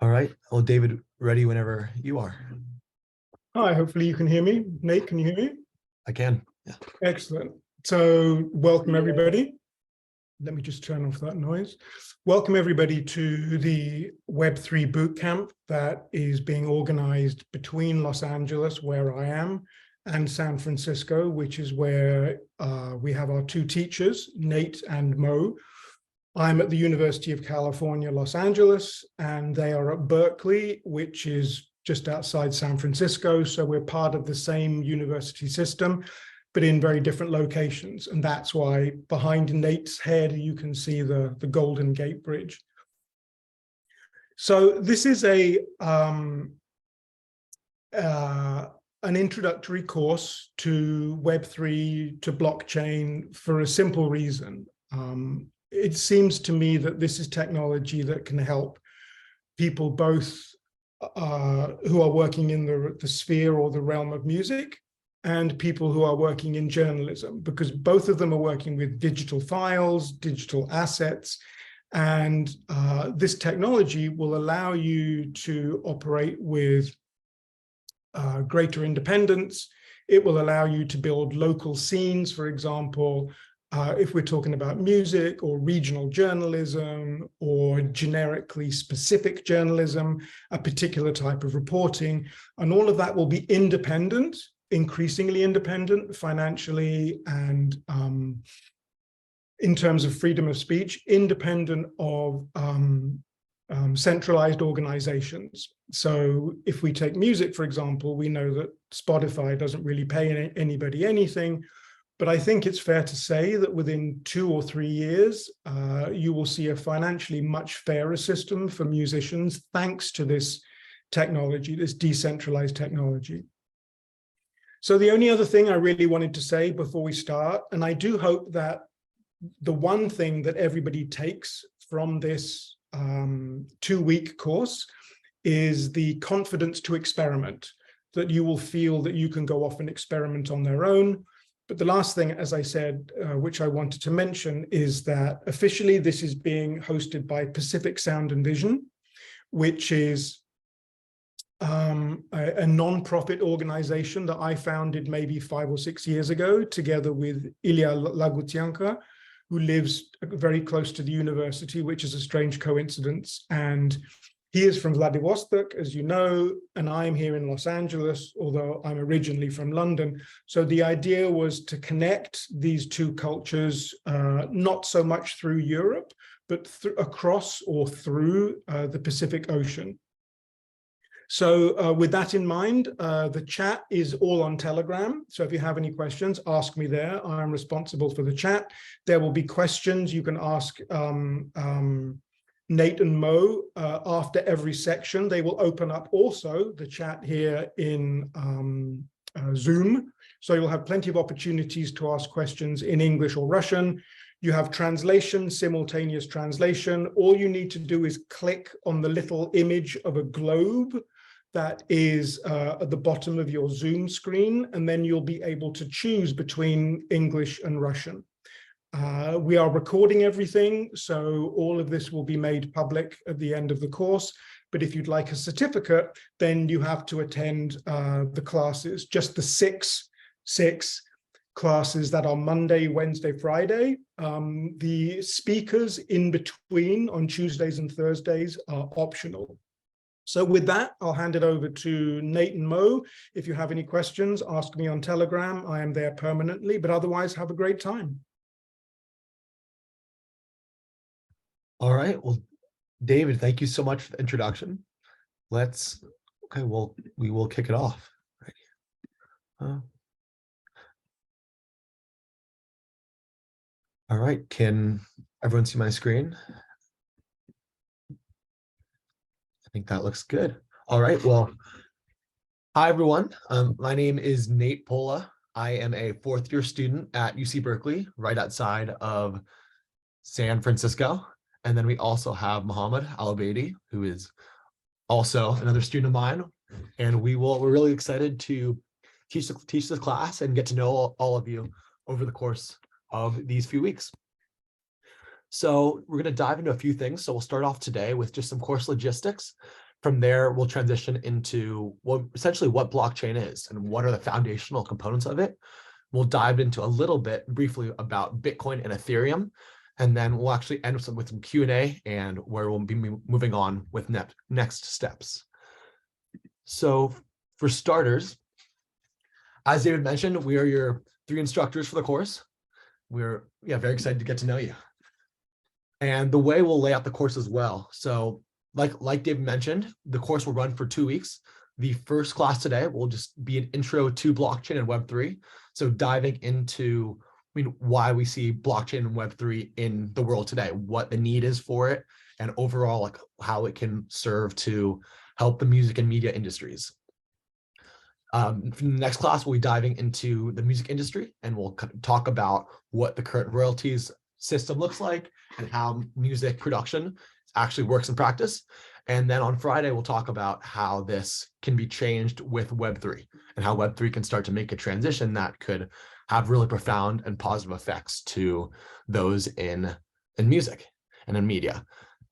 All right. Well, David, ready whenever you are. Hi, hopefully you can hear me. Nate, can you hear me? I can. Yeah. Excellent. So welcome everybody. Let me just turn off that noise. Welcome everybody to the Web3 Bootcamp that is being organized between Los Angeles, where I am, and San Francisco, which is where we have our two teachers, Nate and Mo. I'm at the University of California, Los Angeles, and they are at Berkeley, which is just outside San Francisco. So we're part of the same university system, but in very different locations. And that's why behind Nate's head, you can see the Golden Gate Bridge. So this is an introductory course to Web3, to blockchain, for a simple reason. It seems to me that this is technology that can help people both who are working in the sphere or the realm of music, and people who are working in journalism, because both of them are working with digital files, digital assets, and this technology will allow you to operate with greater independence. It will allow you to build local scenes, for example, if we're talking about music or regional journalism or generically specific journalism, a particular type of reporting, and all of that will be independent, increasingly independent financially and in terms of freedom of speech, independent of centralized organizations. So if we take music, for example, we know that Spotify doesn't really pay anybody anything. But I think it's fair to say that within 2 or 3 years, you will see a financially much fairer system for musicians, thanks to this technology, this decentralized technology. So the only other thing I really wanted to say before we start, and I do hope that the one thing that everybody takes from this 2-week course is the confidence to experiment, that you will feel that you can go off and experiment on their own. But the last thing, as I said, which I wanted to mention, is that officially this is being hosted by Pacific Sound and Vision, which is a non-profit organization that I founded maybe 5 or 6 years ago, together with Ilya Lagutyanka, who lives very close to the university, which is a strange coincidence. And he is from Vladivostok, as you know, and I'm here in Los Angeles, although I'm originally from London. So the idea was to connect these two cultures, not so much through Europe, but across or through the Pacific Ocean. So with that in mind, the chat is all on Telegram. So if you have any questions, ask me there. I'm responsible for the chat. There will be questions you can ask Nate and Mo after every section. They will open up also the chat here in Zoom. So you'll have plenty of opportunities to ask questions in English or Russian. You have translation, simultaneous translation. All you need to do is click on the little image of a globe that is at the bottom of your Zoom screen, and then you'll be able to choose between English and Russian. We are recording everything, so all of this will be made public at the end of the course. But if you'd like a certificate, then you have to attend the classes, just the six classes that are Monday, Wednesday, Friday. The speakers in between on Tuesdays and Thursdays are optional. So with that, I'll hand it over to Nate and Mo. If you have any questions, ask me on Telegram. I am there permanently, but otherwise have a great time. All right. Well, David, thank you so much for the introduction. Okay, well, we will kick it off. All right. Can everyone see my screen? I think that looks good. All right. Well, hi, everyone. My name is Nate Pola. I am a 4th-year student at UC Berkeley, right outside of San Francisco. And then we also have Mohammed Al-Abeidi, who is also another student of mine. And we're really excited to teach this class and get to know all of you over the course of these few weeks. So we're going to dive into a few things. So we'll start off today with just some course logistics. from there, we'll transition into essentially what blockchain is and what are the foundational components of it. We'll dive into a little bit briefly about Bitcoin and Ethereum, and then we'll actually end with some Q&A and where we'll be moving on with next steps. So for starters, as David mentioned, we are your 3 instructors for the course. We're very excited to get to know you. And the way we'll lay out the course as well. So like David mentioned, the course will run for 2 weeks. The first class today will just be an intro to blockchain and Web3. So diving into why we see blockchain and Web3 in the world today, what the need is for it, and overall like how it can serve to help the music and media industries. From the next class, we'll be diving into the music industry, and we'll talk about what the current royalties system looks like and how music production actually works in practice. And then on Friday, we'll talk about how this can be changed with Web3 and how Web3 can start to make a transition that could have really profound and positive effects to those in music and in media.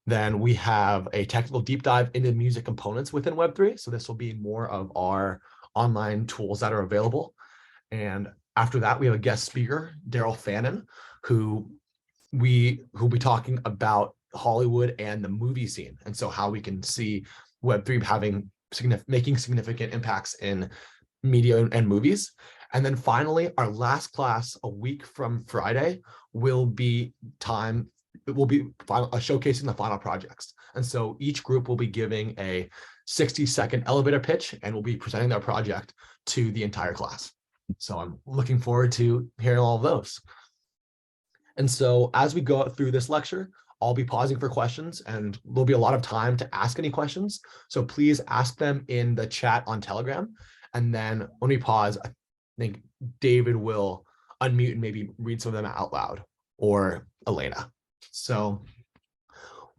Then we have a technical deep dive into music components within Web3. So this will be more of our online tools that are available. And after that, we have a guest speaker, Daryl Fannin, who will be talking about Hollywood and the movie scene, and so how we can see Web3 making significant impacts in media and movies. And then finally, our last class a week from Friday will be showcasing the final projects. And so each group will be giving a 60-second elevator pitch and will be presenting their project to the entire class. So I'm looking forward to hearing all of those. And so as we go through this lecture, I'll be pausing for questions, and there'll be a lot of time to ask any questions. So please ask them in the chat on Telegram. And then when we pause, I think David will unmute and maybe read some of them out loud, or Elena. So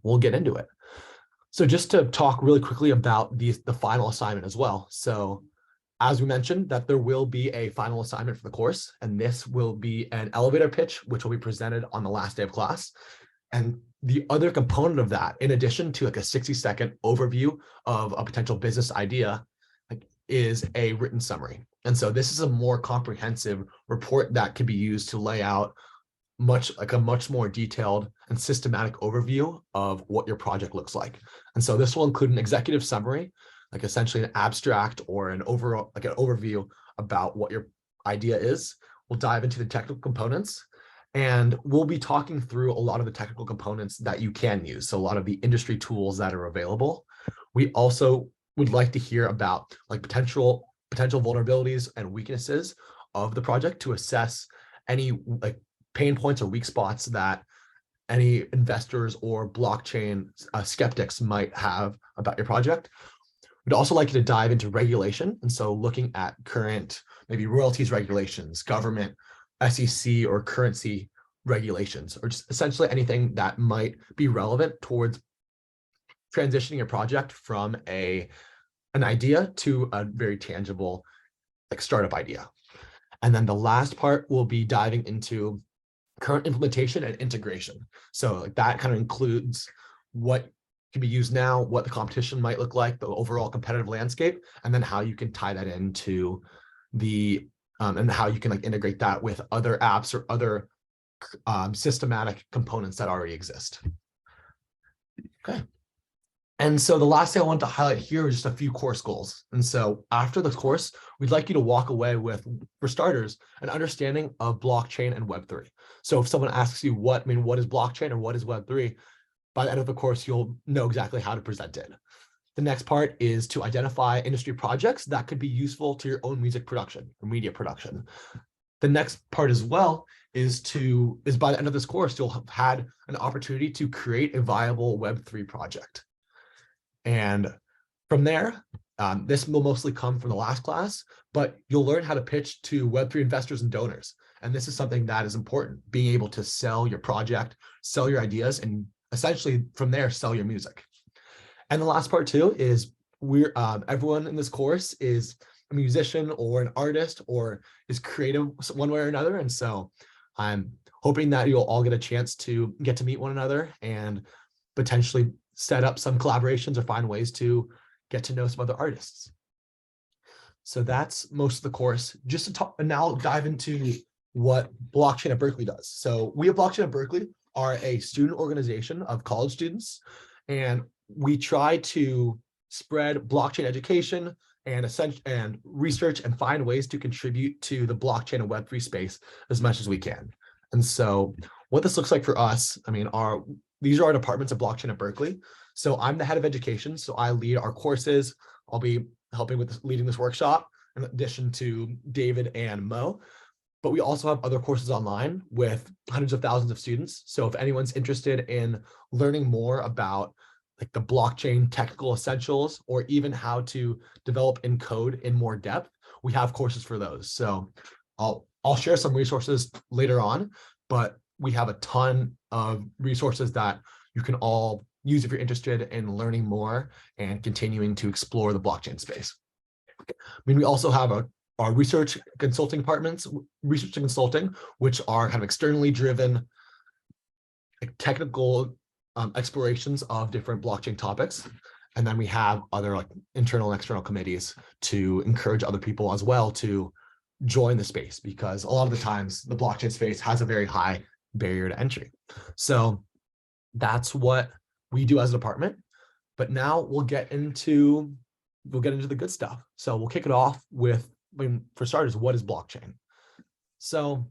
we'll get into it. So just to talk really quickly about the final assignment as well. So as we mentioned, that there will be a final assignment for the course, and this will be an elevator pitch, which will be presented on the last day of class. And the other component of that, in addition to like a 60-second overview of a potential business idea, is a written summary. And so this is a more comprehensive report that can be used to lay out a much more detailed and systematic overview of what your project looks like. And so this will include an executive summary, like essentially an abstract or an overall, like an overview about what your idea is. We'll dive into the technical components, and we'll be talking through a lot of the technical components that you can use. So a lot of the industry tools that are available. We also would like to hear about like potential vulnerabilities and weaknesses of the project to assess any like pain points or weak spots that any investors or blockchain skeptics might have about your project. We'd also like you to dive into regulation. And so looking at current, maybe royalties regulations, government, SEC or currency regulations, or just essentially anything that might be relevant towards transitioning your project from an idea to a very tangible like startup idea. And then the last part will be diving into current implementation and integration. So like that kind of includes what can be used now, what the competition might look like, the overall competitive landscape, and then how you can tie that into the and how you can like integrate that with other apps or other systematic components that already exist. Okay. And so the last thing I wanted to highlight here is just a few course goals. And so after the course, we'd like you to walk away with, for starters, an understanding of blockchain and Web3. So if someone asks you what is blockchain or what is Web3, by the end of the course, you'll know exactly how to present it. The next part is to identify industry projects that could be useful to your own music production or media production. The next part as well is by the end of this course, you'll have had an opportunity to create a viable Web3 project. And from there, this will mostly come from the last class, but you'll learn how to pitch to Web3 investors and donors. And this is something that is important, being able to sell your project, sell your ideas, and essentially from there, sell your music. And the last part too is everyone in this course is a musician or an artist or is creative one way or another. And so I'm hoping that you'll all get a chance to get to meet one another and potentially set up some collaborations or find ways to get to know some other artists. So that's most of the course. Just to talk, and now dive into what Blockchain at Berkeley does. So we at Blockchain at Berkeley are a student organization of college students, and we try to spread blockchain education and research and find ways to contribute to the blockchain and Web3 space as much as we can. And so what this looks like for us, I mean, these are our departments of blockchain at Berkeley. So I'm the head of education, so I lead our courses. I'll be helping with leading this workshop in addition to David and Mo. But we also have other courses online with hundreds of thousands of students. So if anyone's interested in learning more about like the blockchain technical essentials, or even how to develop in code in more depth, we have courses for those. So I'll share some resources later on, but we have a ton of resources that you can all use if you're interested in learning more and continuing to explore the blockchain space. I mean, we also have our research consulting departments, research and consulting, which are kind of externally driven technical explorations of different blockchain topics. And then we have other like internal and external committees to encourage other people as well to join the space, because a lot of the times the blockchain space has a very high barrier to entry. So that's what we do as a department. But now we'll get into the good stuff. So we'll kick it off with, for starters, what is blockchain? So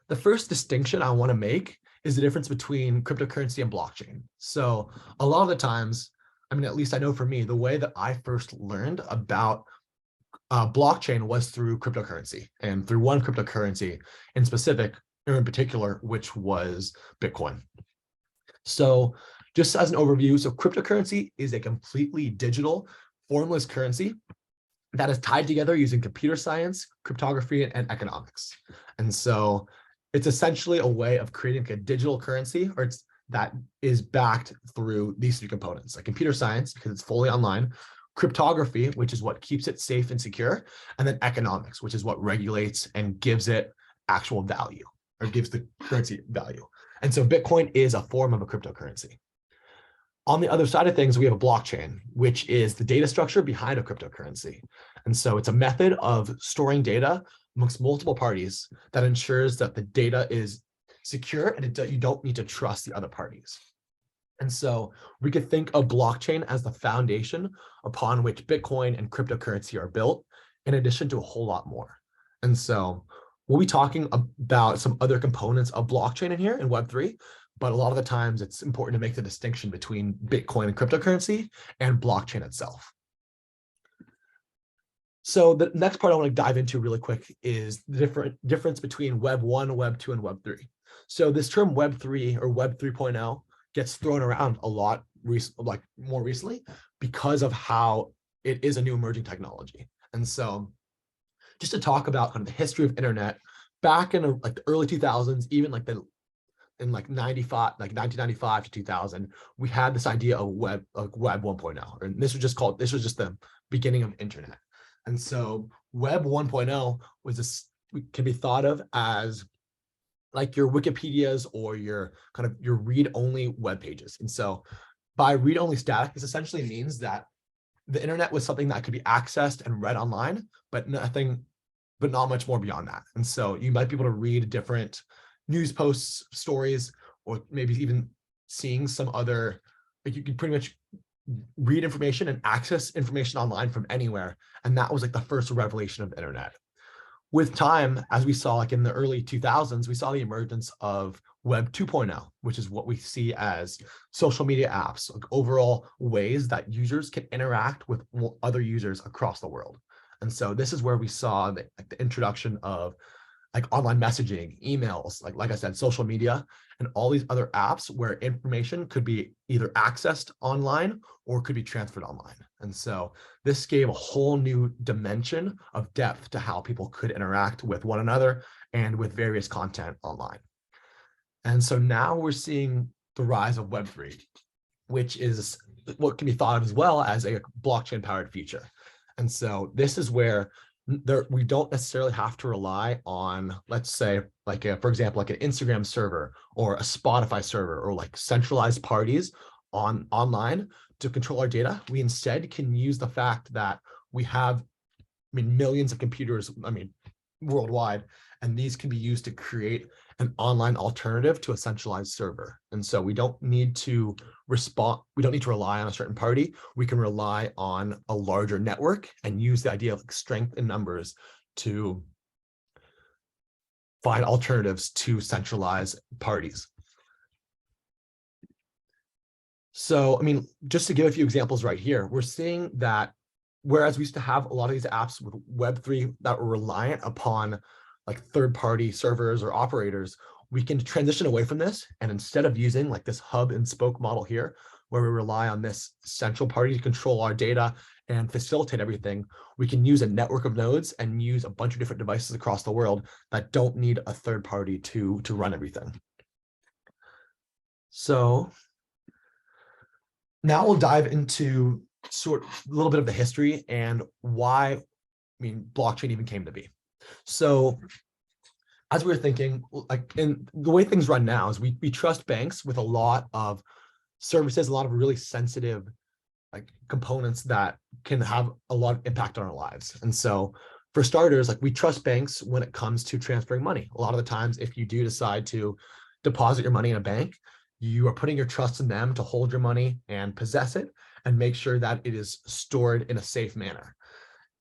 the first distinction I want to make is the difference between cryptocurrency and blockchain. So a lot of the times, I mean, at least I know for me, the way that I first learned about blockchain was through cryptocurrency, and through one cryptocurrency in specific, or in particular, which was Bitcoin. So just as an overview, so cryptocurrency is a completely digital, formless currency that is tied together using computer science, cryptography, and economics. And so it's essentially a way of creating a digital currency, or that is backed through these three components, like computer science, because it's fully online, cryptography, which is what keeps it safe and secure, and then economics, which is what regulates and gives it actual value, or gives the currency value. And so Bitcoin is a form of a cryptocurrency. On the other side of things, we have a blockchain, which is the data structure behind a cryptocurrency. And so it's a method of storing data amongst multiple parties that ensures that the data is secure and you don't need to trust the other parties. And so we could think of blockchain as the foundation upon which Bitcoin and cryptocurrency are built, in addition to a whole lot more. And so we'll be talking about some other components of blockchain in here in Web3, but a lot of the times it's important to make the distinction between Bitcoin and cryptocurrency and blockchain itself. So the next part I want to dive into really quick is the difference between Web 1, Web 2, and Web 3. So this term Web 3 or Web 3.0 gets thrown around a lot more recently because of how it is a new emerging technology. And so just to talk about kind of the history of internet back in like the early 2000s, even like in like 1995 to 2000, we had this idea of Web 1.0, and this was just the beginning of the internet. And so Web 1.0 can be thought of as like your Wikipedias or your read-only web pages. And so by read-only static, this essentially means that the internet was something that could be accessed and read online, but not much more beyond that. And so you might be able to read different news posts, stories, or maybe even seeing some other, like you could pretty much read information and access information online from anywhere. And that was like the first revelation of the internet. With time, as we saw like in the early 2000s, we saw the emergence of Web 2.0, which is what we see as social media apps, like overall ways that users can interact with other users across the world. And so this is where we saw the introduction of like online messaging, emails, like I said, social media, and all these other apps where information could be either accessed online or could be transferred online. And so this gave a whole new dimension of depth to how people could interact with one another and with various content online. And so now we're seeing the rise of Web3, which is what can be thought of as well as a blockchain-powered future. And so this is where we don't necessarily have to rely on, let's say, for example, like an Instagram server or a Spotify server or like centralized parties online to control our data. We instead can use the fact that we have, millions of computers, worldwide, and these can be used to create an online alternative to a centralized server. And so we don't need to rely on a certain party. We can rely on a larger network and use the idea of strength in numbers to find alternatives to centralized parties. So, just to give a few examples right here, we're seeing that whereas we used to have a lot of these apps with Web3 that were reliant upon like third-party servers or operators, we can transition away from this. And instead of using like this hub and spoke model here, where we rely on this central party to control our data and facilitate everything, we can use a network of nodes and use a bunch of different devices across the world that don't need a third party to run everything. So now we'll dive into a little bit of the history and why, blockchain even came to be. So as we were thinking, in the way things run now is we trust banks with a lot of services, a lot of really sensitive components that can have a lot of impact on our lives. And so for starters, we trust banks when it comes to transferring money. A lot of the times, if you do decide to deposit your money in a bank, you are putting your trust in them to hold your money and possess it and make sure that it is stored in a safe manner.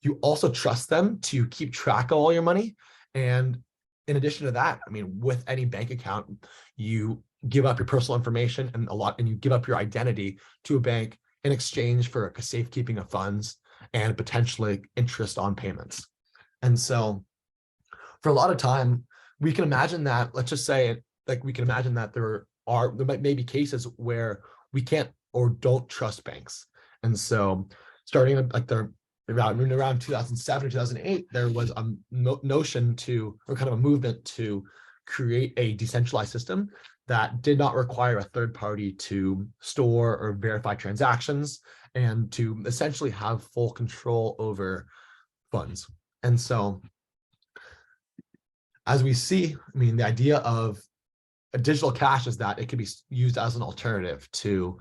You also trust them to keep track of all your money. And in addition to that, with any bank account, you give up your personal information and you give up your identity to a bank in exchange for a safekeeping of funds and potentially interest on payments. And so for a lot of time, we can imagine that, let's just say, we can imagine that there may be cases where we can't or don't trust banks. And so starting around 2007 or 2008, there was a notion or kind of a movement to create a decentralized system that did not require a third party to store or verify transactions and to essentially have full control over funds. And so as we see, the idea of a digital cash is that it can be used as an alternative to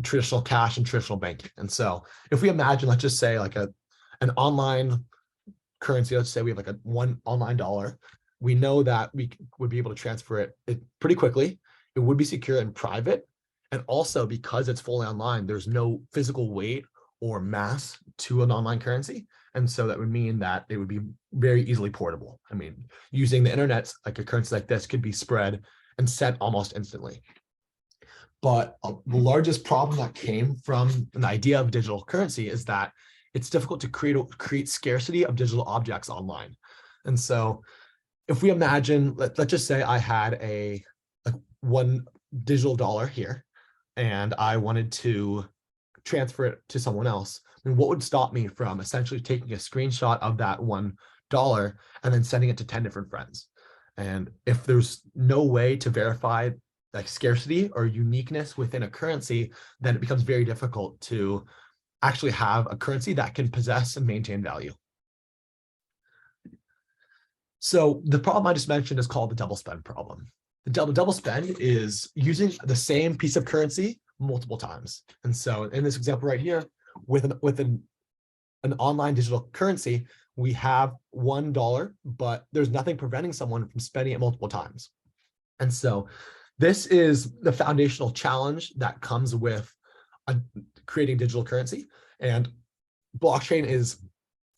traditional cash and traditional banking. And so if we imagine, let's just say an online currency, let's say we have one online dollar, we know that we would be able to transfer it pretty quickly. It would be secure and private. And also because it's fully online, there's no physical weight or mass to an online currency. And so that would mean that it would be very easily portable. Using the internet, a currency like this could be spread and sent almost instantly. But the largest problem that came from the idea of digital currency is that it's difficult to create scarcity of digital objects online. And so if we imagine, let's just say I had one digital dollar here and I wanted to transfer it to someone else, what would stop me from essentially taking a screenshot of that $1 and then sending it to 10 different friends? And if there's no way to verify scarcity or uniqueness within a currency, then it becomes very difficult to actually have a currency that can possess and maintain value. So the problem I just mentioned is called the double spend problem. The double spend is using the same piece of currency multiple times. And so in this example right here, with an online digital currency, we have $1, but there's nothing preventing someone from spending it multiple times. And so this is the foundational challenge that comes with creating digital currency. And blockchain is,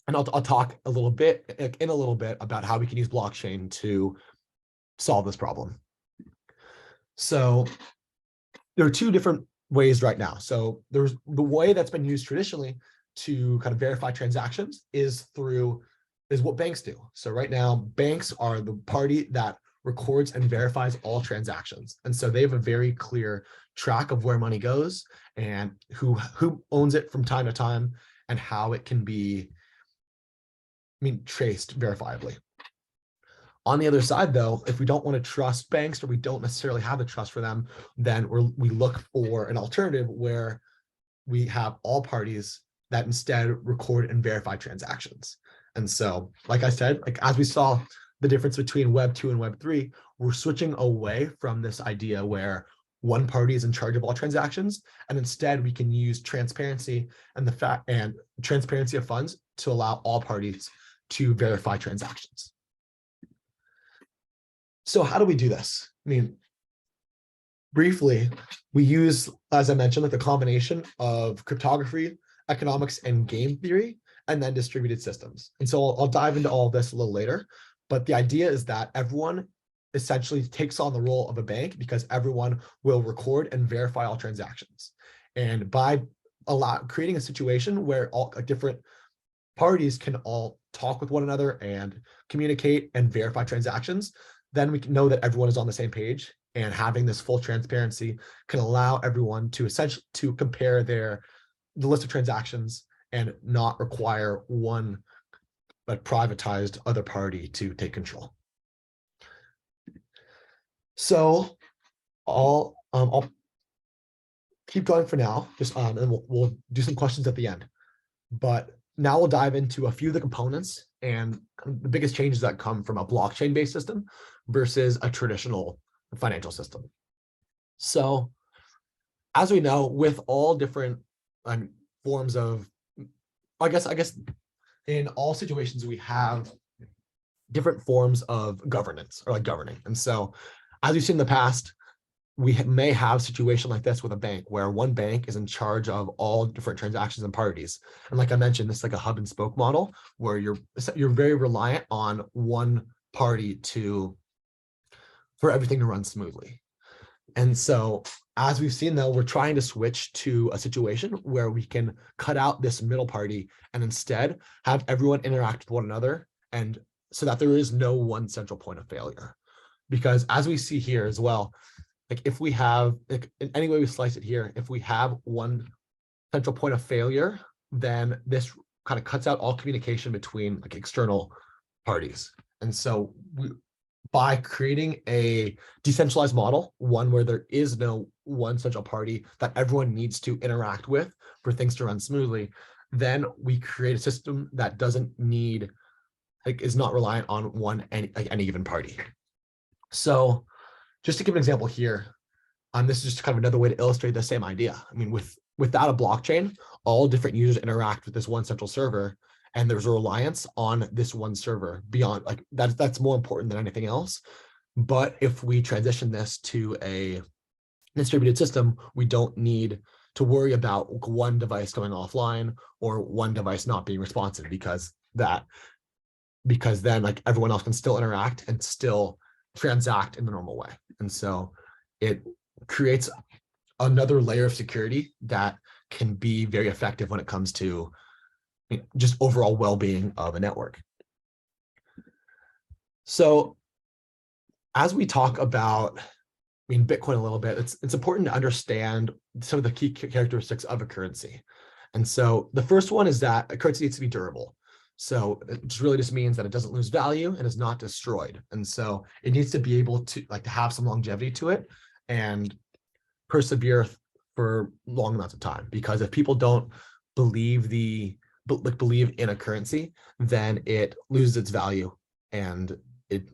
and I'll talk in a little bit about how we can use blockchain to solve this problem. So there are two different ways right now. So there's the way that's been used traditionally to kind of verify transactions is what banks do. So right now, banks are the party that records and verifies all transactions. And so they have a very clear track of where money goes and who owns it from time to time and how it can be traced verifiably. On the other side, though, if we don't want to trust banks or we don't necessarily have the trust for them, then we look for an alternative where we have all parties that instead record and verify transactions. And so, like I said, as we saw the difference between Web 2 and Web 3, we're switching away from this idea where one party is in charge of all transactions, and instead we can use transparency and transparency of funds to allow all parties to verify transactions. So how do we do this? I mean, briefly, we use, as I mentioned, like the combination of cryptography, economics, and game theory, and then distributed systems. And so I'll dive into all of this a little later, but the idea is that everyone essentially takes on the role of a bank because everyone will record and verify all transactions. And by creating a situation where all different parties can all talk with one another and communicate and verify transactions, then we can know that everyone is on the same page, and having this full transparency can allow everyone to essentially compare the list of transactions and not require one but privatized other party to take control. So I'll keep going for now, just and we'll do some questions at the end. But now we'll dive into a few of the components and the biggest changes that come from a blockchain-based system versus a traditional financial system. So as we know, with all different forms of, I guess in all situations, we have different forms of governance or like governing. And so as we've seen in the past, we may have a situation like this with a bank where one bank is in charge of all different transactions and parties. And like I mentioned, this is like a hub and spoke model where you're very reliant on one party for everything to run smoothly. And so as we've seen, though, we're trying to switch to a situation where we can cut out this middle party and instead have everyone interact with one another, and so that there is no one central point of failure. Because as we see here as well, like if we have, like in any way we slice it here, if we have one central point of failure, then this kind of cuts out all communication between like external parties. And so by creating a decentralized model, one where there is no one central party that everyone needs to interact with for things to run smoothly, then we create a system that doesn't need, like, is not reliant on any given party. So just to give an example here, this is just kind of another way to illustrate the same idea. I mean, without a blockchain, all different users interact with this one central server, and there's a reliance on this one server beyond, like, that's more important than anything else. But if we transition this to a distributed system, we don't need to worry about one device going offline or one device not being responsive, because then like everyone else can still interact and still transact in the normal way. And so it creates another layer of security that can be very effective when it comes to just overall well-being of a network. So as we talk about, Bitcoin a little bit, it's important to understand some of the key characteristics of a currency. And so the first one is that a currency needs to be durable. So it just means that it doesn't lose value and is not destroyed. And so it needs to be able to to have some longevity to it and persevere for long amounts of time. Because if people don't believe in a currency, then it loses its value and it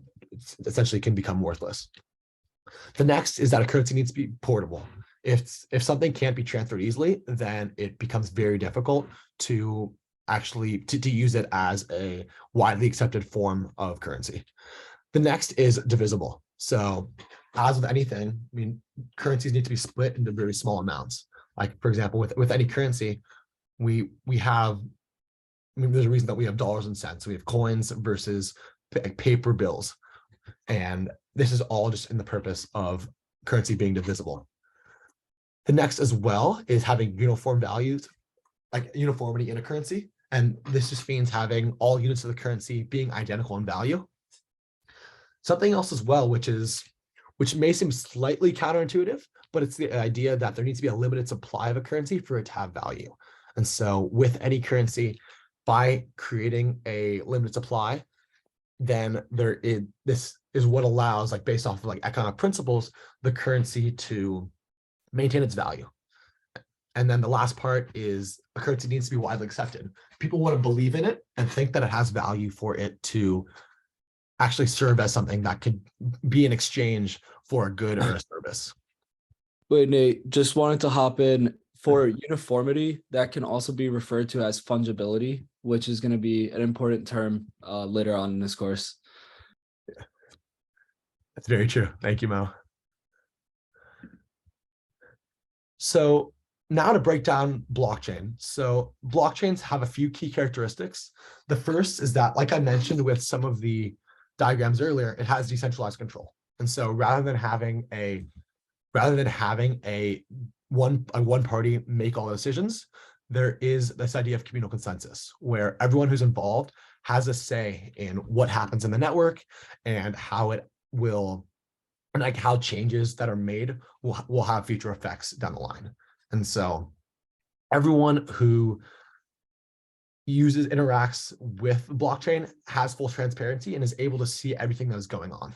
essentially can become worthless. The next is that a currency needs to be portable. If something can't be transferred easily, then it becomes very difficult to actually to use it as a widely accepted form of currency. The next is divisible. So as with anything, currencies need to be split into very small amounts. Like, for example, with any currency, we have, there's a reason that we have dollars and cents. We have coins versus paper bills. And this is all just in the purpose of currency being divisible. The next as well is having uniform values, like uniformity in a currency. And this just means having all units of the currency being identical in value. Something else as well, which may seem slightly counterintuitive, but it's the idea that there needs to be a limited supply of a currency for it to have value. And so with any currency, by creating a limited supply, then this is what allows, like based off of like economic principles, the currency to maintain its value. And then the last part is a currency needs to be widely accepted. People want to believe in it and think that it has value for it to actually serve as something that could be in exchange for a good or a service. Wait, Nate, just wanted to hop in for uniformity. That can also be referred to as fungibility, which is going to be an important term later on in this course. That's very true. Thank you, Mo. So now to break down blockchain. So blockchains have a few key characteristics. The first is that, like I mentioned with some of the diagrams earlier, it has decentralized control. And so rather than having a one party make all the decisions, there is this idea of communal consensus where everyone who's involved has a say in what happens in the network and how it will, and like how changes that are made will have future effects down the line. And so everyone who interacts with blockchain has full transparency and is able to see everything that is going on.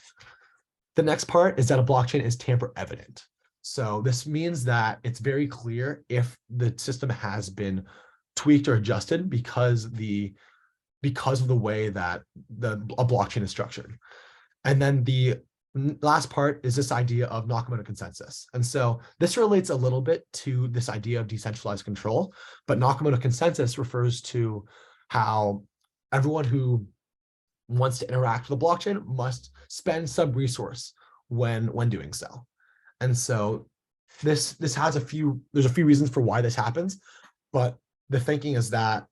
The next part is that a blockchain is tamper evident. So this means that it's very clear if the system has been tweaked or adjusted because of the way that a blockchain is structured. And then the last part is this idea of Nakamoto consensus. And so this relates a little bit to this idea of decentralized control, but Nakamoto consensus refers to how everyone who wants to interact with the blockchain must spend some resource when doing so. And so this has there's a few reasons for why this happens, but the thinking is that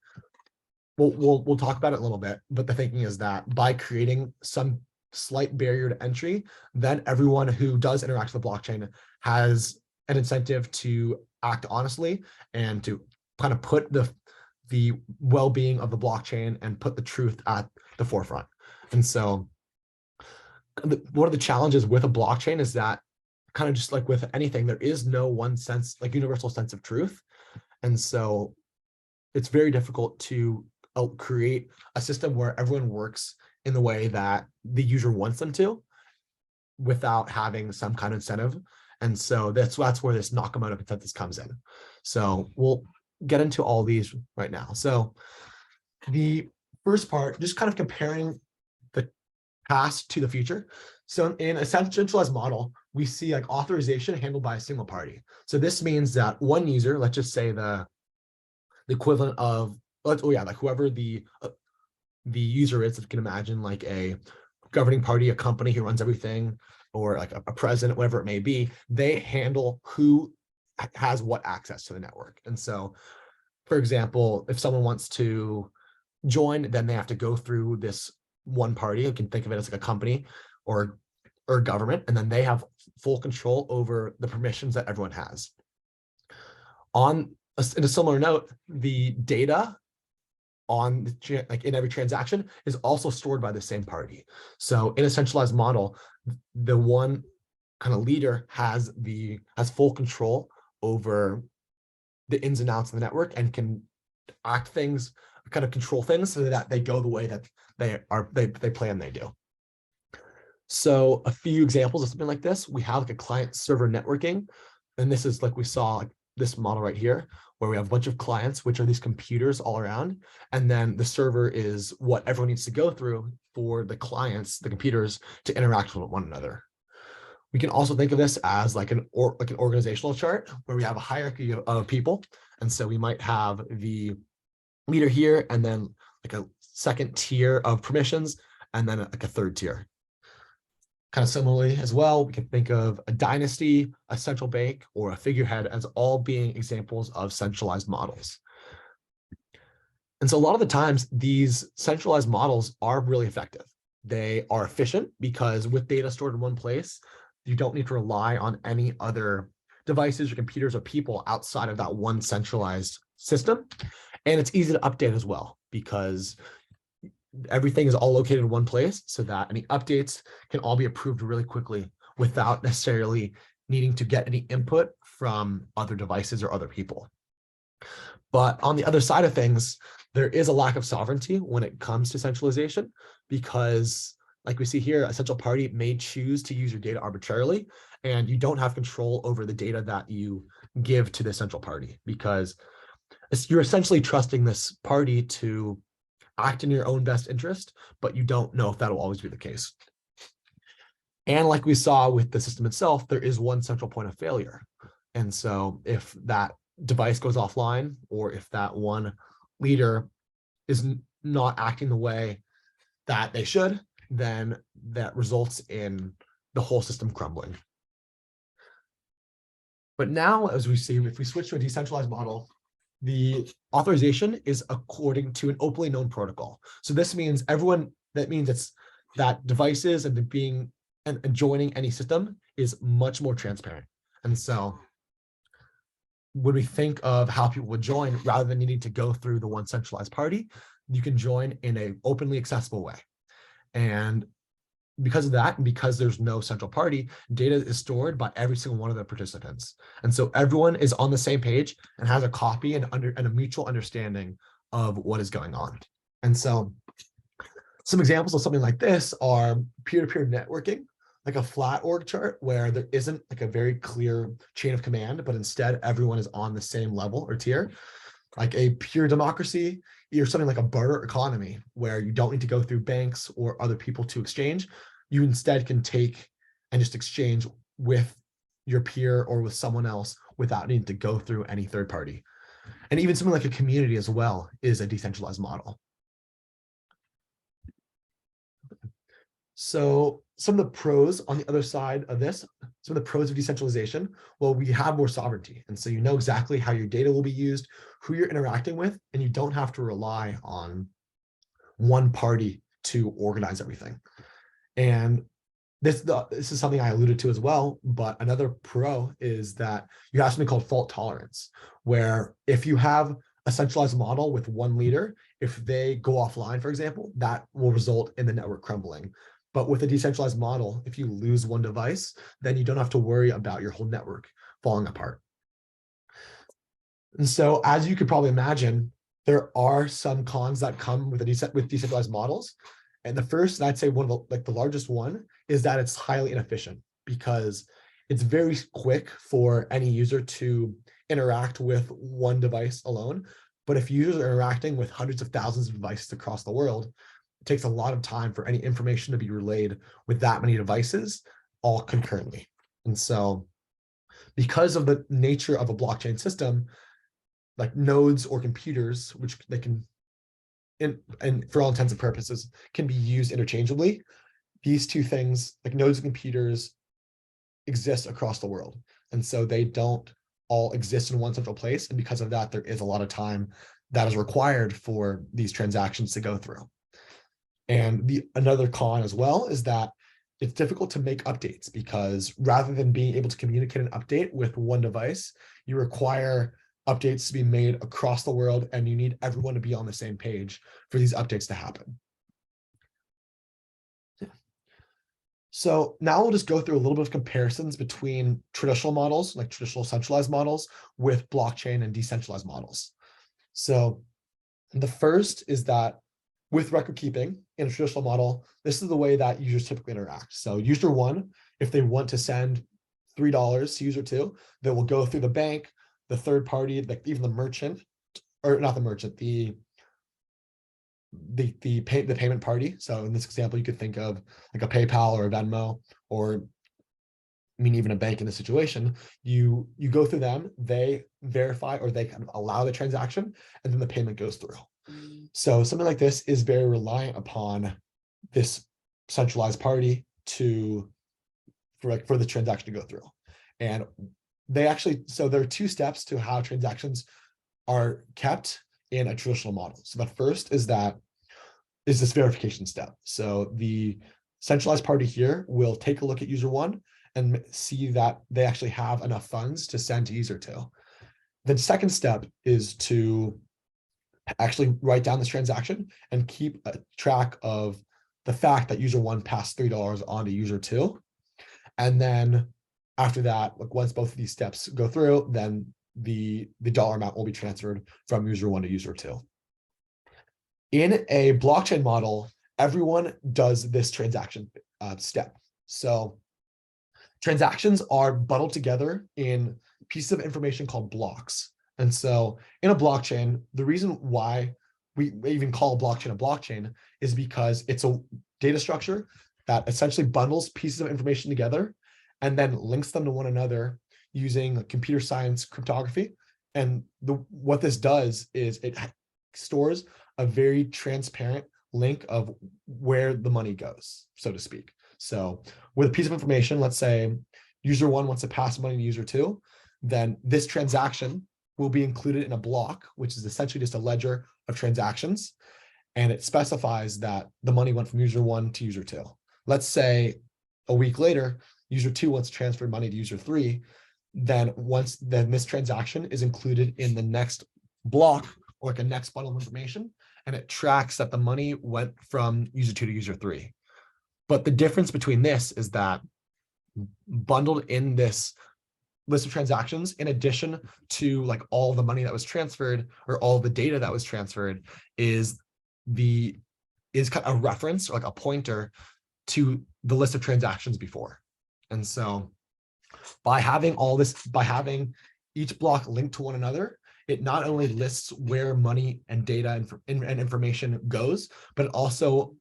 we'll talk about it a little bit, but the thinking is that by creating some slight barrier to entry, then everyone who does interact with the blockchain has an incentive to act honestly and to kind of put the well-being of the blockchain and put the truth at the forefront. And so one of the challenges with a blockchain is that, kind of just like with anything, there is no one sense, like universal sense of truth. And so it's very difficult to create a system where everyone works in the way that the user wants them to without having some kind of incentive. And so that's where this Nakamoto consensus comes in. So we'll get into all these right now. So the first part, just kind of comparing the past to the future. So in a centralized model, we see like authorization handled by a single party. So this means that one user, let's just say the equivalent of, like whoever the user is, if you can imagine like a governing party, a company who runs everything, or like a president, whatever it may be, they handle who has what access to the network. And so, for example, if someone wants to join, then they have to go through this one party. You can think of it as like a company or government, and then they have full control over the permissions that everyone has. In a similar note, the data on in every transaction is also stored by the same party. So in a centralized model, the one kind of leader has full control over the ins and outs of the network and can kind of control things so that they go the way that they plan they do. So a few examples of something like this, we have like a client server networking, and this is like we saw like this model right here, where we have a bunch of clients, which are these computers all around. And then the server is what everyone needs to go through for the clients, the computers, to interact with one another. We can also think of this as like an organizational chart where we have a hierarchy of people. And so we might have the leader here, and then like a second tier of permissions, and then like a third tier. Kind of similarly as well, we can think of a dynasty, a central bank, or a figurehead as all being examples of centralized models. And so a lot of the times, these centralized models are really effective. They are efficient because with data stored in one place, you don't need to rely on any other devices or computers or people outside of that one centralized system. And it's easy to update as well because everything is all located in one place so that any updates can all be approved really quickly without necessarily needing to get any input from other devices or other people. But on the other side of things, there is a lack of sovereignty when it comes to centralization because, like we see here, a central party may choose to use your data arbitrarily, and you don't have control over the data that you give to the central party because you're essentially trusting this party to act in your own best interest, but you don't know if that'll always be the case. And like we saw with the system itself, there is one central point of failure. And so if that device goes offline, or if that one leader is not acting the way that they should, then that results in the whole system crumbling. But now, as we see, if we switch to a decentralized model, the authorization is according to an openly known protocol. So this means it's that devices and being and joining any system is much more transparent. And so when we think of how people would join, rather than needing to go through the one centralized party, you can join in an openly accessible way. And because of that, and because there's no central party, data is stored by every single one of the participants. And so everyone is on the same page and has a copy and a mutual understanding of what is going on. And so some examples of something like this are peer-to-peer networking, like a flat org chart where there isn't like a very clear chain of command, but instead everyone is on the same level or tier. Like a pure democracy, or something like a barter economy where you don't need to go through banks or other people to exchange. You instead can take and just exchange with your peer or with someone else without needing to go through any third party. And even something like a community as well is a decentralized model. So some of the pros on the other side of this, some of the pros of decentralization, well, we have more sovereignty. And so you know exactly how your data will be used, who you're interacting with, and you don't have to rely on one party to organize everything. And this is something I alluded to as well, but another pro is that you have something called fault tolerance, where if you have a centralized model with one leader, if they go offline, for example, that will result in the network crumbling. But with a decentralized model, if you lose one device, then you don't have to worry about your whole network falling apart. And so, as you could probably imagine, there are some cons that come with decentralized models. And the first, and I'd say one of the largest one, is that it's highly inefficient because it's very quick for any user to interact with one device alone. But if users are interacting with hundreds of thousands of devices across the world, it takes a lot of time for any information to be relayed with that many devices all concurrently. And so because of the nature of a blockchain system, like nodes or computers, which they can, and for all intents and purposes, can be used interchangeably, these two things, like nodes and computers, exist across the world. And so they don't all exist in one central place. And because of that, there is a lot of time that is required for these transactions to go through. And another con as well is that it's difficult to make updates because rather than being able to communicate an update with one device, you require updates to be made across the world, and you need everyone to be on the same page for these updates to happen. So now we'll just go through a little bit of comparisons between traditional models, like traditional centralized models, with blockchain and decentralized models. So the first is that with record keeping in a traditional model, this is the way that users typically interact. So user one, if they want to send $3 to user two, they will go through the bank, the third party, like even the merchant, or not the merchant, the payment party. So in this example, you could think of like a PayPal or a Venmo, or I mean, even a bank in this situation, you go through them, they verify or they kind of allow the transaction, and then the payment goes through. So something like this is very reliant upon this centralized party for the transaction to go through. And so there are two steps to how transactions are kept in a traditional model. So the first is this verification step. So the centralized party here will take a look at user one and see that they actually have enough funds to send to user two. The second step is to actually write down this transaction and keep a track of the fact that user one passed $3 on to user two. And then after that, like once both of these steps go through, then the dollar amount will be transferred from user one to user two. In a blockchain model, everyone does this transaction step. So transactions are bundled together in pieces of information called blocks. And so in a blockchain, the reason why we even call a blockchain is because it's a data structure that essentially bundles pieces of information together and then links them to one another using like computer science cryptography. And what this does is it stores a very transparent link of where the money goes, so to speak. So with a piece of information, let's say user 1 wants to pass money to user 2, then this transaction will be included in a block, which is essentially just a ledger of transactions. And it specifies that the money went from user 1 to user 2. Let's say a week later, user 2 wants to transfer money to user 3. Then this transaction is included in the next block, or like a next bundle of information, and it tracks that the money went from user 2 to user 3. But the difference between this is that bundled in this list of transactions, in addition to like all the money that was transferred or all the data that was transferred, is kind of a reference or like a pointer to the list of transactions before. And so by having each block linked to one another, it not only lists where money and data and information goes, but it also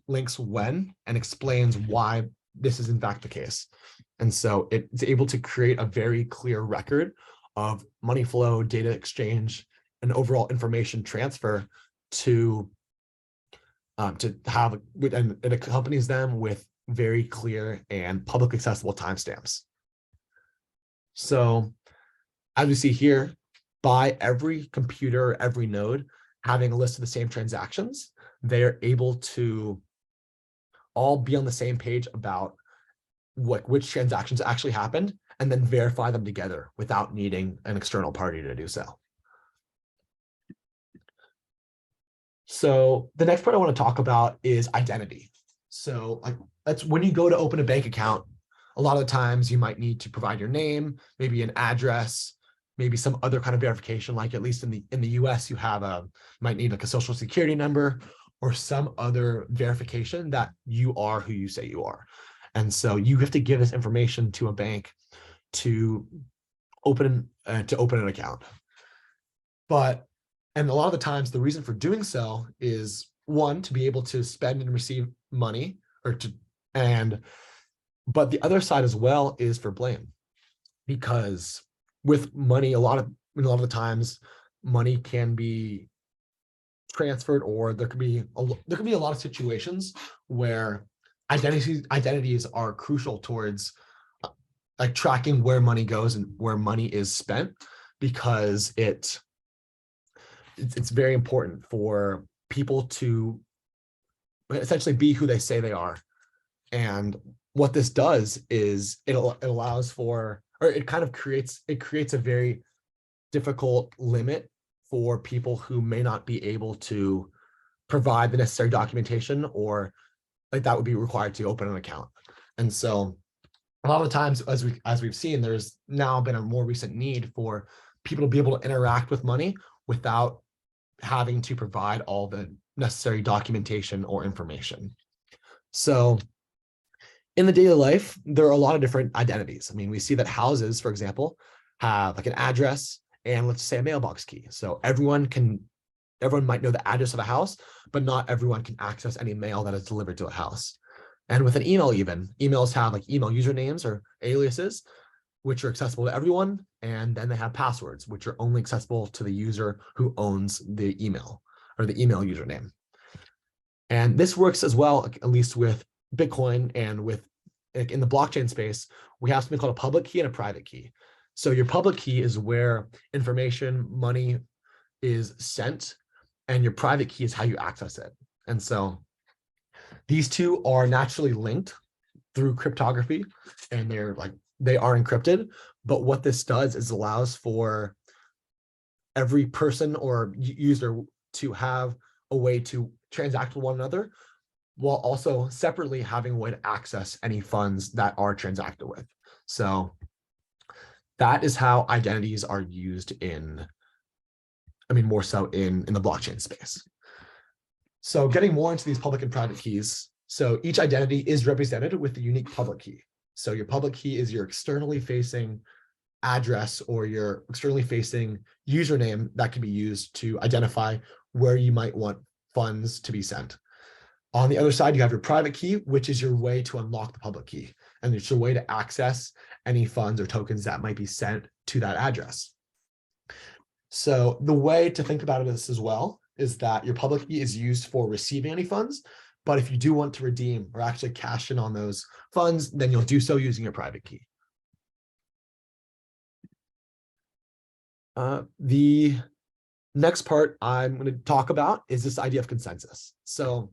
links when and explains why this is in fact the case. And so it's able to create a very clear record of money flow, data exchange, and overall information transfer to have, and it accompanies them with very clear and publicly accessible timestamps. So as we see here, by every computer, every node having a list of the same transactions, they are able to all be on the same page about which transactions actually happened, and then verify them together without needing an external party to do so. So the next part I want to talk about is identity. So that's when you go to open a bank account, a lot of the times you might need to provide your name, maybe an address, maybe some other kind of verification, like at least in the US, you might need like a social security number or some other verification that you are who you say you are. And so you have to give this information to a bank to open an account. And a lot of the times the reason for doing so is, one, to be able to spend and receive money, but the other side as well is for blame, because with money, a lot of the times money can be transferred, or there could be a lot of situations where identities are crucial towards like tracking where money goes and where money is spent, because it's very important for people to essentially be who they say they are. And what this does is it allows for, or it kind of creates a very difficult limit for people who may not be able to provide the necessary documentation, or like that would be required to open an account. And so a lot of the times, as we've seen, there's now been a more recent need for people to be able to interact with money without having to provide all the necessary documentation or information. So in the daily life, there are a lot of different identities. I mean, we see that houses, for example, have like an address and let's say a mailbox key. So everyone might know the address of a house, but not everyone can access any mail that is delivered to a house. And with an email, emails have like email usernames or aliases, which are accessible to everyone. And then they have passwords, which are only accessible to the user who owns the email or the email username. And this works as well, at least with Bitcoin, and with in the blockchain space, we have something called a public key and a private key. So your public key is where information, money is sent, and your private key is how you access it. And so these two are naturally linked through cryptography, and they are encrypted. But what this does is allows for every person or user to have a way to transact with one another, while also separately having a way to access any funds that are transacted with. So that is how identities are used more so in the blockchain space. So getting more into these public and private keys. So each identity is represented with a unique public key. So your public key is your externally facing address or your externally facing username that can be used to identify where you might want funds to be sent. On the other side, you have your private key, which is your way to unlock the public key. and it's a way to access any funds or tokens that might be sent to that address. So the way to think about this as well is that your public key is used for receiving any funds, but if you do want to redeem or actually cash in on those funds, then you'll do so using your private key. The next part I'm going to talk about is this idea of consensus. So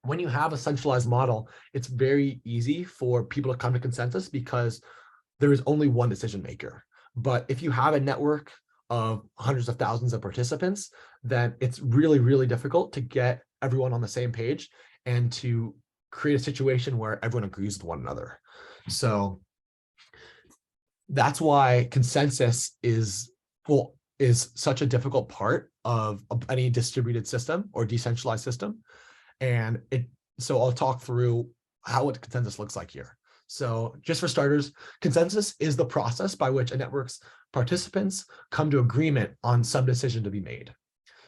when you have a centralized model, it's very easy for people to come to consensus because there is only one decision maker. But if you have a network of hundreds of thousands of participants, then it's really, really difficult to get everyone on the same page and to create a situation where everyone agrees with one another. So that's why consensus is such a difficult part of any distributed system or decentralized system. And so I'll talk through what consensus looks like here. So just for starters, consensus is the process by which a network's participants come to agreement on some decision to be made.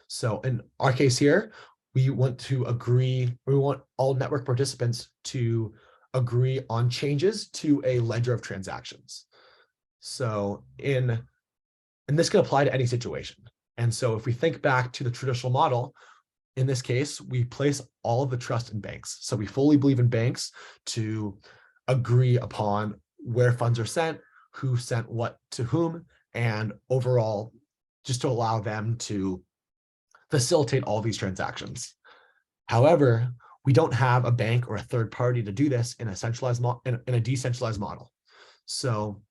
So in our case here, we want all network participants to agree on changes to a ledger of transactions. So and this can apply to any situation. And so if we think back to the traditional model, in this case, we place all of the trust in banks. So we fully believe in banks to agree upon where funds are sent, who sent what to whom, and overall, just to allow them to facilitate all these transactions. However, we don't have a bank or a third party to do this in a centralized in a decentralized model. So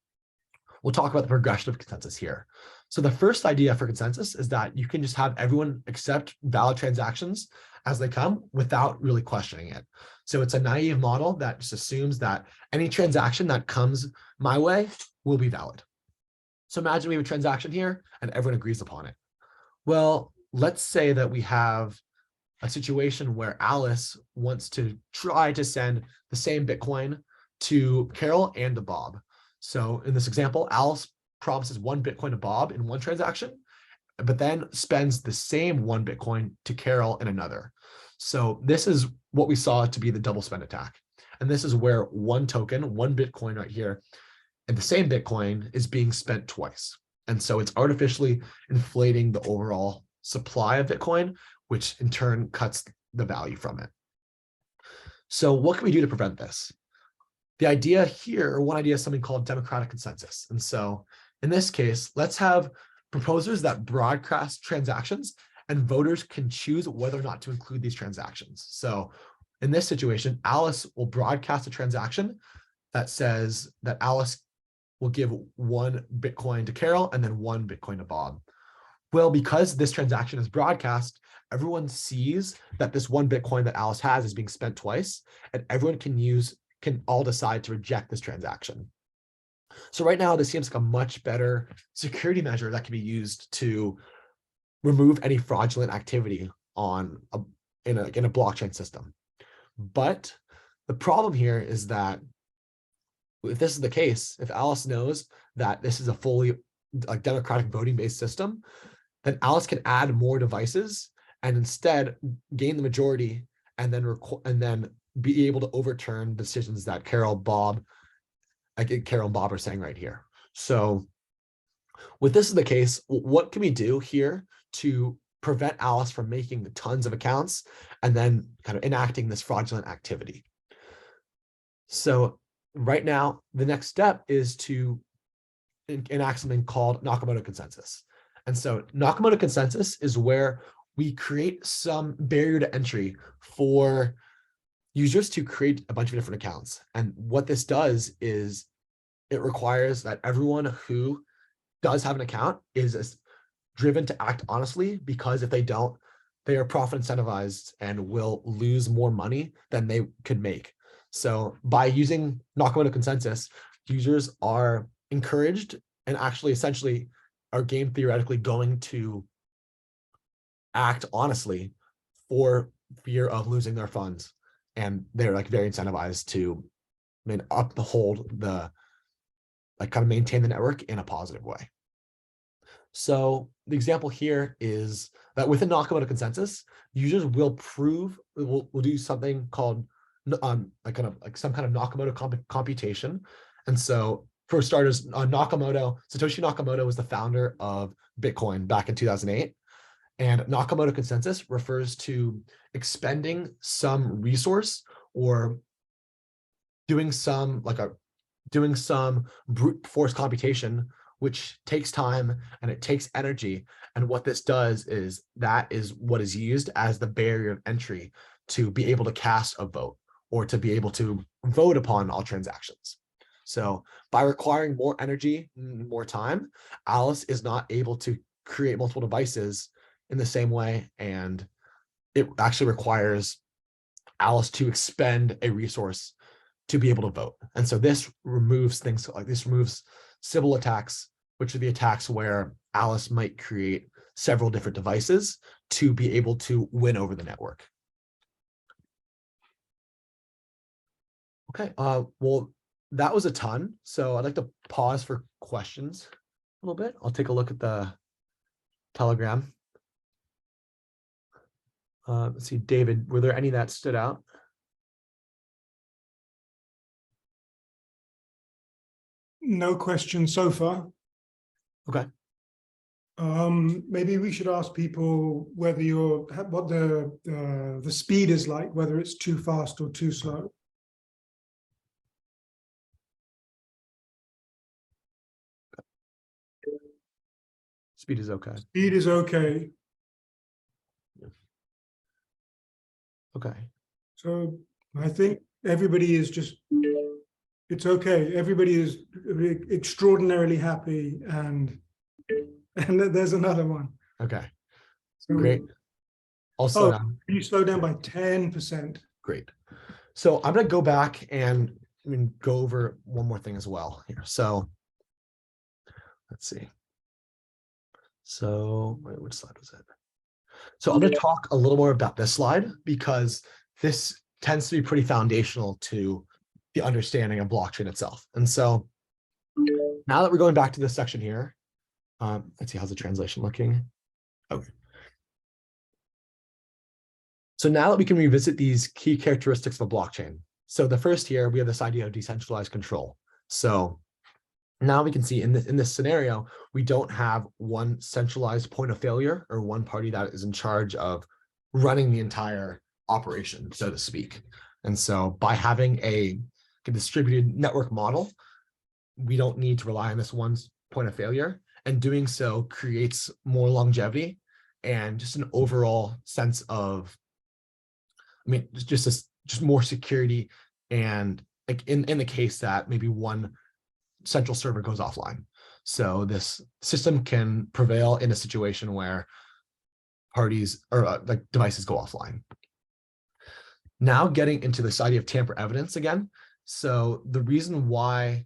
we'll talk about the progression of consensus here. So the first idea for consensus is that you can just have everyone accept valid transactions as they come without really questioning it. So it's a naive model that just assumes that any transaction that comes my way will be valid. So imagine we have a transaction here and everyone agrees upon it. Well, let's say that we have a situation where Alice wants to try to send the same Bitcoin to Carol and to Bob. So in this example, Alice promises 1 Bitcoin to Bob in one transaction, but then spends the same 1 Bitcoin to Carol in another. So this is what we saw to be the double spend attack. And this is where one token, 1 Bitcoin right here, and the same Bitcoin is being spent twice. And so it's artificially inflating the overall supply of Bitcoin, which in turn cuts the value from it. So what can we do to prevent this? The idea here, one idea is something called democratic consensus. And so in this case, let's have proposers that broadcast transactions and voters can choose whether or not to include these transactions. So in this situation, Alice will broadcast a transaction that says that Alice will give 1 Bitcoin to Carol and then 1 Bitcoin to Bob. Well, because this transaction is broadcast, everyone sees that this 1 Bitcoin that Alice has is being spent twice, and everyone can all decide to reject this transaction. So right now, this seems like a much better security measure that can be used to remove any fraudulent activity in a blockchain system. But the problem here is that if this is the case, if Alice knows that this is a fully democratic voting-based system, then Alice can add more devices and instead gain the majority and then be able to overturn decisions that Carol and Bob are saying right here. So with this is the case, what can we do here to prevent Alice from making tons of accounts and then kind of enacting this fraudulent activity? So right now, the next step is to enact something called Nakamoto consensus. And so Nakamoto consensus is where we create some barrier to entry for users to create a bunch of different accounts. And what this does is it requires that everyone who does have an account is driven to act honestly, because if they don't, they are profit incentivized and will lose more money than they could make. So by using Nakamoto consensus, users are encouraged and actually essentially are game theoretically going to act honestly for fear of losing their funds. And they're like very incentivized to uphold the kind of maintain the network in a positive way. So the example here is that within Nakamoto consensus, users will do something called like kind of like some kind of Nakamoto computation. And so for starters, Satoshi Nakamoto was the founder of Bitcoin back in 2008. And Nakamoto consensus refers to expending some resource or doing some brute force computation, which takes time and it takes energy. And what this does is that is what is used as the barrier of entry to be able to cast a vote or to be able to vote upon all transactions. So by requiring more energy, more time, Alice is not able to create multiple devices in the same way. And it actually requires Alice to expend a resource to be able to vote. And so this removes things like this removes Sybil attacks, which are the attacks where Alice might create several different devices to be able to win over the network. Okay, well, that was a ton. So I'd like to pause for questions a little bit. I'll take a look at the Telegram. Let's see, David, were there any that stood out? No questions so far. Okay. Maybe we should ask people whether what the speed is like, whether it's too fast or too slow. Speed is okay. Speed is okay. Okay. So I think everybody is just, it's okay. Everybody is extraordinarily happy, and there's another one. Okay. So, Great. I'll slow down. You slow down by 10%. Great. So I'm going to go back and go over one more thing as well here. So let's see. So wait, which slide was it? So I'm going to talk a little more about this slide because this tends to be pretty foundational to the understanding of blockchain itself. And so now that we're going back to this section here, let's see, how's the translation looking? Okay. So now that we can revisit these key characteristics of a blockchain. So the first here, we have this idea of decentralized control. So now we can see in this scenario, we don't have one centralized point of failure or one party that is in charge of running the entire operation, so to speak. And so by having a distributed network model, we don't need to rely on this one point of failure. And doing so creates more longevity and just an overall sense of, just more security. And like in the case that maybe one central server goes offline. So this system can prevail in a situation where parties or like devices go offline. Now getting into this idea of tamper evidence again. So the reason why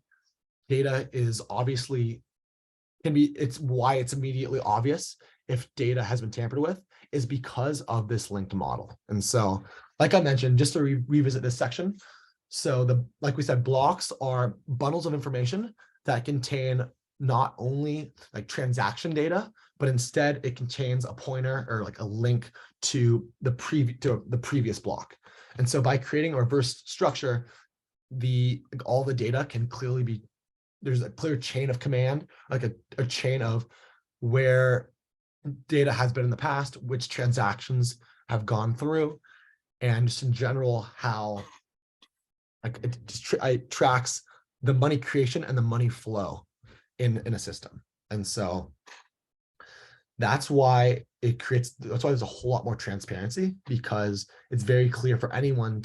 data is obviously why it's immediately obvious if data has been tampered with is because of this linked model. And so, like I mentioned, just to revisit this section. So like we said, blocks are bundles of information that contain not only like transaction data, but instead it contains a pointer or like a link to the previous block. And so by creating a reverse structure, all the data can clearly be, there's a clear chain of command, like a chain of where data has been in the past, which transactions have gone through, and just in general, how like it tracks the money creation and the money flow in a system. And so that's why there's a whole lot more transparency, because it's very clear for anyone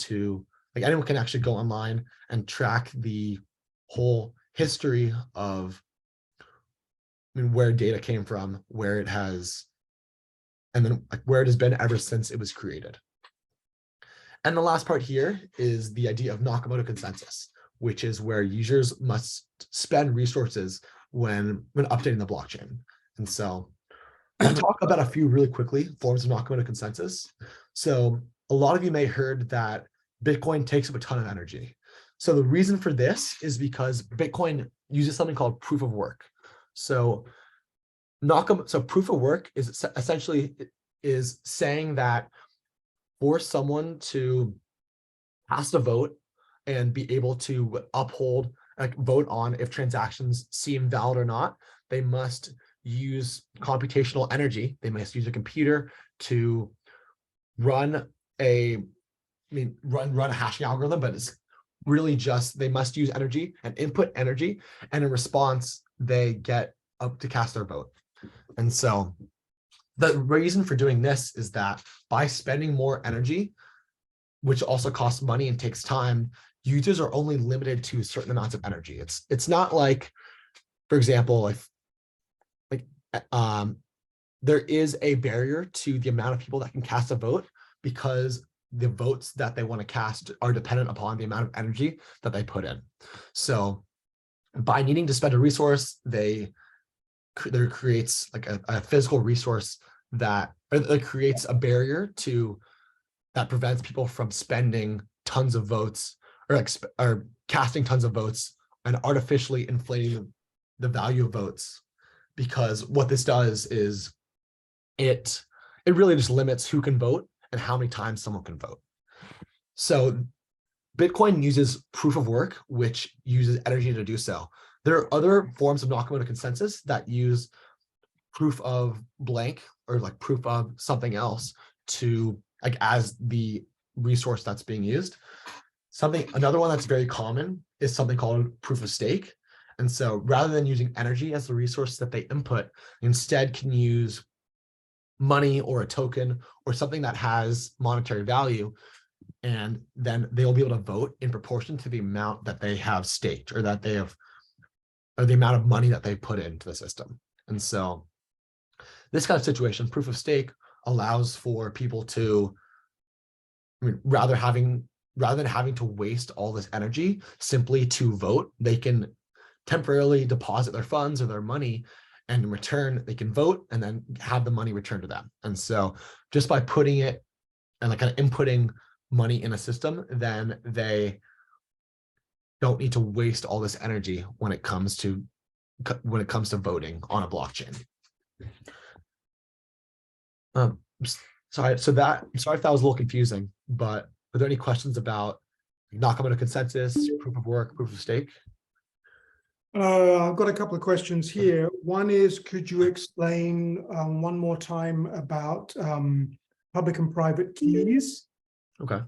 anyone can actually go online and track the whole history of where data came from, where it has, and then where it has been ever since it was created. And the last part here is the idea of Nakamoto consensus, which is where users must spend resources when updating the blockchain. And so I'll talk about a few really quickly forms of Nakamoto consensus. So a lot of you may have heard that Bitcoin takes up a ton of energy. So the reason for this is because Bitcoin uses something called proof of work. So proof of work is essentially saying that for someone to cast a vote and be able to uphold, like vote on if transactions seem valid or not, they must use computational energy. They must use a computer to run run a hashing algorithm, but it's really just they must use energy and input energy, and in response, they get up to cast their vote. And so the reason for doing this is that by spending more energy, which also costs money and takes time, users are only limited to certain amounts of energy. It's not like, for example, if there is a barrier to the amount of people that can cast a vote, because the votes that they want to cast are dependent upon the amount of energy that they put in. So by needing to spend a resource, there creates like a physical resource that creates a barrier that prevents people from spending tons of votes or casting tons of votes and artificially inflating the value of votes. Because what this does is it really just limits who can vote and how many times someone can vote. So Bitcoin uses proof of work, which uses energy to do so. There are other forms of Nakamoto consensus that use proof of blank or like proof of something else to like as the resource that's being used. Another one that's very common is something called proof of stake. And so rather than using energy as the resource that they input, instead can use money or a token or something that has monetary value, and then they'll be able to vote in proportion to the amount that they have staked or that they have, or the amount of money that they put into the system. And so this kind of situation, proof of stake, allows for people to, rather than having to waste all this energy simply to vote, they can temporarily deposit their funds or their money, and in return, they can vote and then have the money returned to them. And so just by putting it and like kind of inputting money in a system, then they don't need to waste all this energy when it comes to voting on a blockchain. Sorry if that was a little confusing, but are there any questions about Nakamoto consensus, proof of work, proof of stake? I've got a couple of questions here. One is, could you explain one more time about public and private keys? Okay.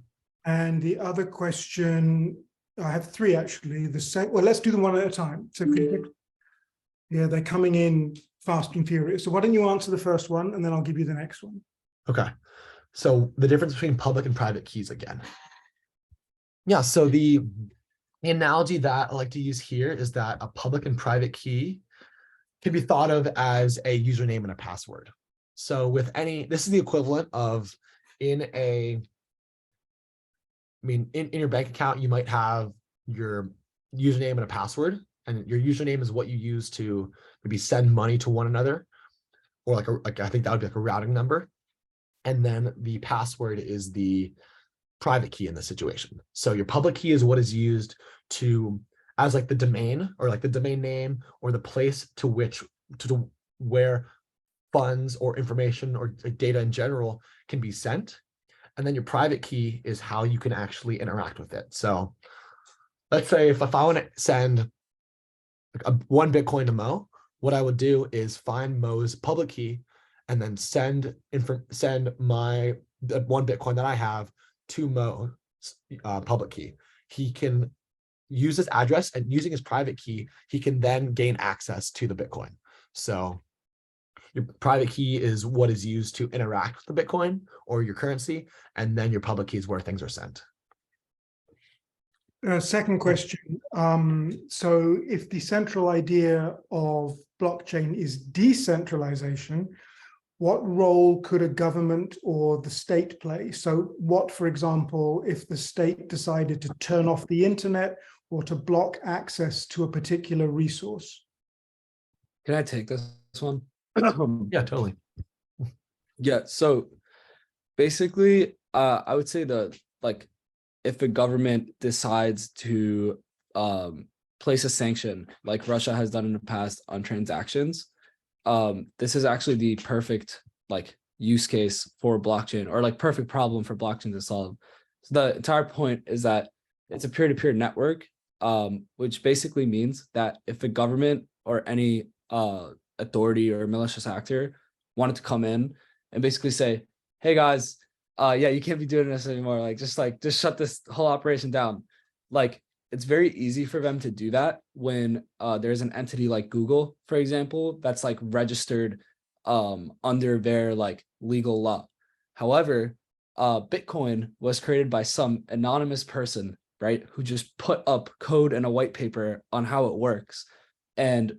And the other question, I have three actually. Well, let's do them one at a time. So they're coming in fast and furious. So why don't you answer the first one, and then I'll give you the next one. Okay. So the difference between public and private keys again. Yeah, so the analogy that I like to use here is that a public and private key can be thought of as a username and a password. So this is the equivalent of in your bank account, you might have your username and a password, and your username is what you use to maybe send money to one another, or like I think that would be like a routing number. And then the password is the private key in this situation. So your public key is what is used as like the domain, or like the domain name, or the place to where funds or information or data in general can be sent. And then your private key is how you can actually interact with it. So let's say if I want to send one Bitcoin to Mo, what I would do is find Mo's public key and then send the one Bitcoin that I have to Mo's public key. He can use his address, and using his private key, he can then gain access to the Bitcoin. So your private key is what is used to interact with the Bitcoin or your currency, and then your public key is where things are sent. Second question. So if the central idea of blockchain is decentralization, what role could a government or the state play? So what, for example, if the state decided to turn off the internet or to block access to a particular resource? Can I take this one? Yeah, totally. Yeah, so basically, I would say if the government decides to place a sanction like Russia has done in the past on transactions, this is actually the perfect use case for blockchain, or perfect problem for blockchain to solve. So the entire point is that it's a peer-to-peer network, which basically means that if a government or any authority or malicious actor wanted to come in and basically say, hey guys, yeah, you can't be doing this anymore. Just shut this whole operation down. Like, it's very easy for them to do that when there's an entity like Google, for example, that's like registered under their like legal law. However, Bitcoin was created by some anonymous person, right, who just put up code in a white paper on how it works. And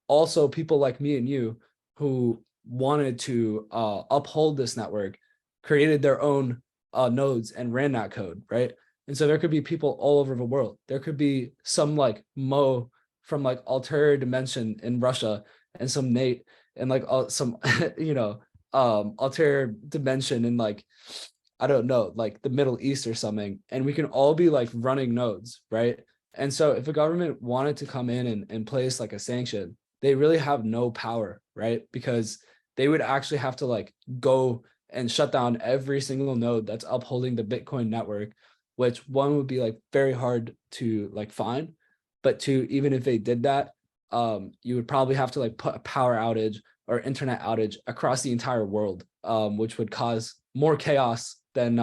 also people like me and you who wanted to uphold this network created their own nodes and ran that code, right? And so there could be people all over the world. There could be some like Mo from like Ulterior Dimension in Russia and some Nate and like some, Ulterior Dimension in like, I don't know, like the Middle East or something. And we can all be like running nodes, right? And so if a government wanted to come in and place like a sanction, they really have no power, right? Because they would actually have to like go and shut down every single node that's upholding the Bitcoin network, which one would be like very hard to like find, but two, even if they did that, you would probably have to like put a power outage or internet outage across the entire world, which would cause more chaos than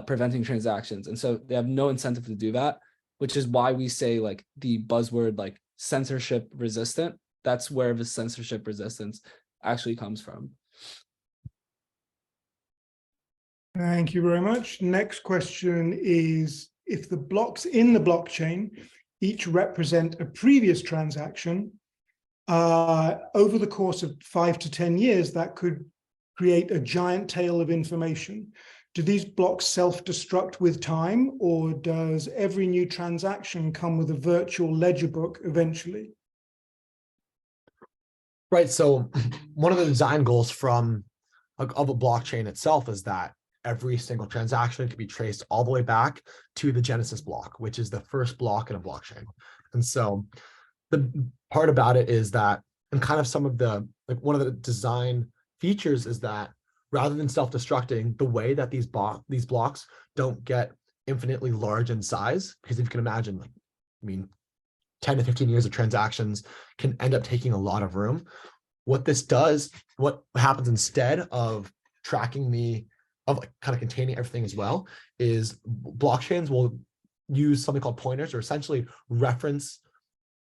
preventing transactions. And so they have no incentive to do that, which is why we say like the buzzword like censorship resistant. That's where the censorship resistance actually comes from. Thank you very much. Next question is, if the blocks in the blockchain each represent a previous transaction, over the course of 5 to 10 years, that could create a giant tail of information. Do these blocks self-destruct with time, or does every new transaction come with a virtual ledger book eventually? Right. So one of the design goals of a blockchain itself is that every single transaction can be traced all the way back to the Genesis block, which is the first block in a blockchain. And so the part about it is that, and kind of some of the, like one of the design features is that rather than self-destructing, the way that these blocks don't get infinitely large in size, because if you can imagine, like, 10 to 15 years of transactions can end up taking a lot of room. What happens instead of tracking of like kind of containing everything as well, is blockchains will use something called pointers, or essentially reference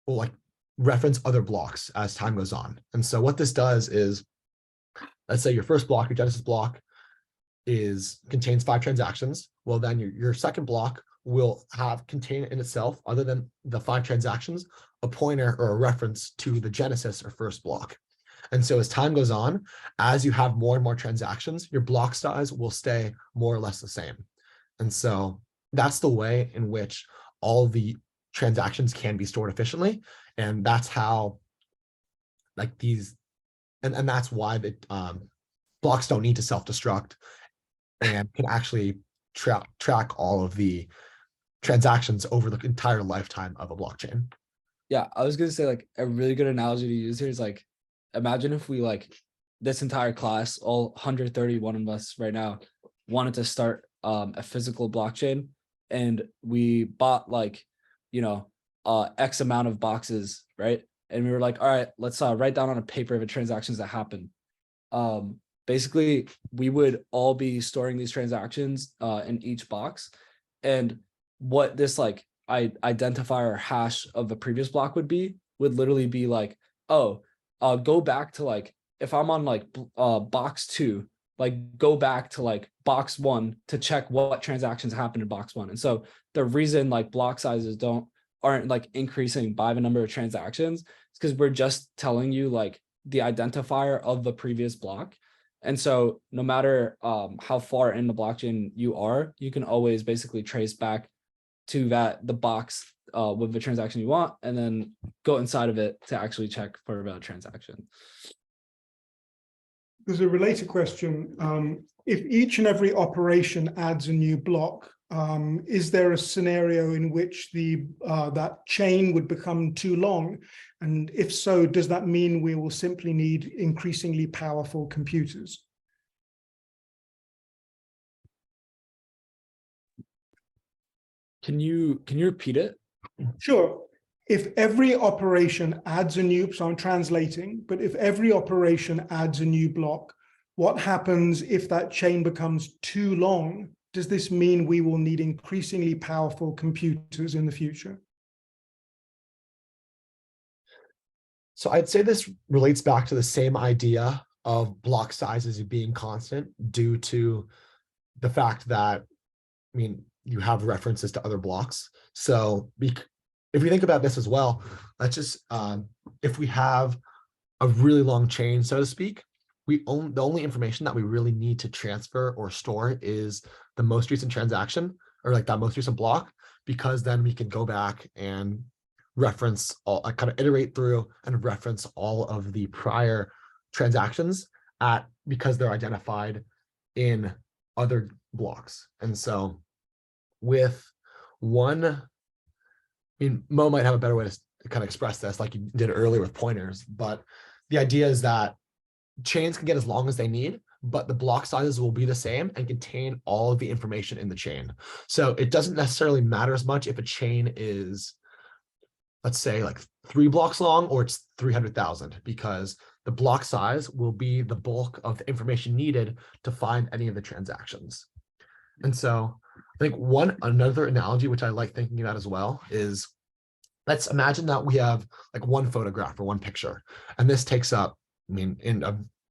other blocks as time goes on. And so what this does is, let's say your first block, your Genesis block, contains 5 transactions. Well, then your second block will contain in itself, other than the 5 transactions, a pointer or a reference to the Genesis or first block. And so as time goes on, as you have more and more transactions, your block size will stay more or less the same. And so that's the way in which all the transactions can be stored efficiently. And that's how like these, and that's why the blocks don't need to self-destruct and can actually track all of the transactions over the entire lifetime of a blockchain. Yeah, I was gonna say like a really good analogy to use here is like, imagine if we like this entire class, all 131 of us right now, wanted to start a physical blockchain, and we bought like, X amount of boxes, right? And we were like, all right, let's write down on a paper the transactions that happen. Basically, we would all be storing these transactions in each box. And what this like identifier hash of the previous block would literally be like, oh, go back to like, if I'm on like box 2, like go back to like box 1 to check what transactions happened in box 1. And so the reason like block sizes aren't like increasing by the number of transactions is because we're just telling you like the identifier of the previous block. And so no matter how far in the blockchain you are, you can always basically trace back to the box with the transaction you want, and then go inside of it to actually check for the transaction. There's a related question. If each and every operation adds a new block, is there a scenario in which that chain would become too long? And if so, does that mean we will simply need increasingly powerful computers? Can you repeat it? Sure. If every operation adds a new, so I'm translating, but if every operation adds a new block, what happens if that chain becomes too long? Does this mean we will need increasingly powerful computers in the future? So I'd say this relates back to the same idea of block sizes being constant due to the fact that, I mean, you have references to other blocks. So if we think about this as well, let's just, if we have a really long chain, so to speak, the only information that we really need to transfer or store is the most recent transaction, or like that most recent block, because then we can go back and reference all, kind of iterate through and reference all of the prior transactions because they're identified in other blocks. And so with one, I mean, Mo might have a better way to kind of express this, like you did earlier with pointers, but the idea is that chains can get as long as they need, but the block sizes will be the same and contain all of the information in the chain. So it doesn't necessarily matter as much if a chain is, let's say, like 3 blocks long or it's 300,000, because the block size will be the bulk of the information needed to find any of the transactions. And so I think another analogy, which I like thinking about as well, is let's imagine that we have like one photograph or one picture, and this takes up, I mean,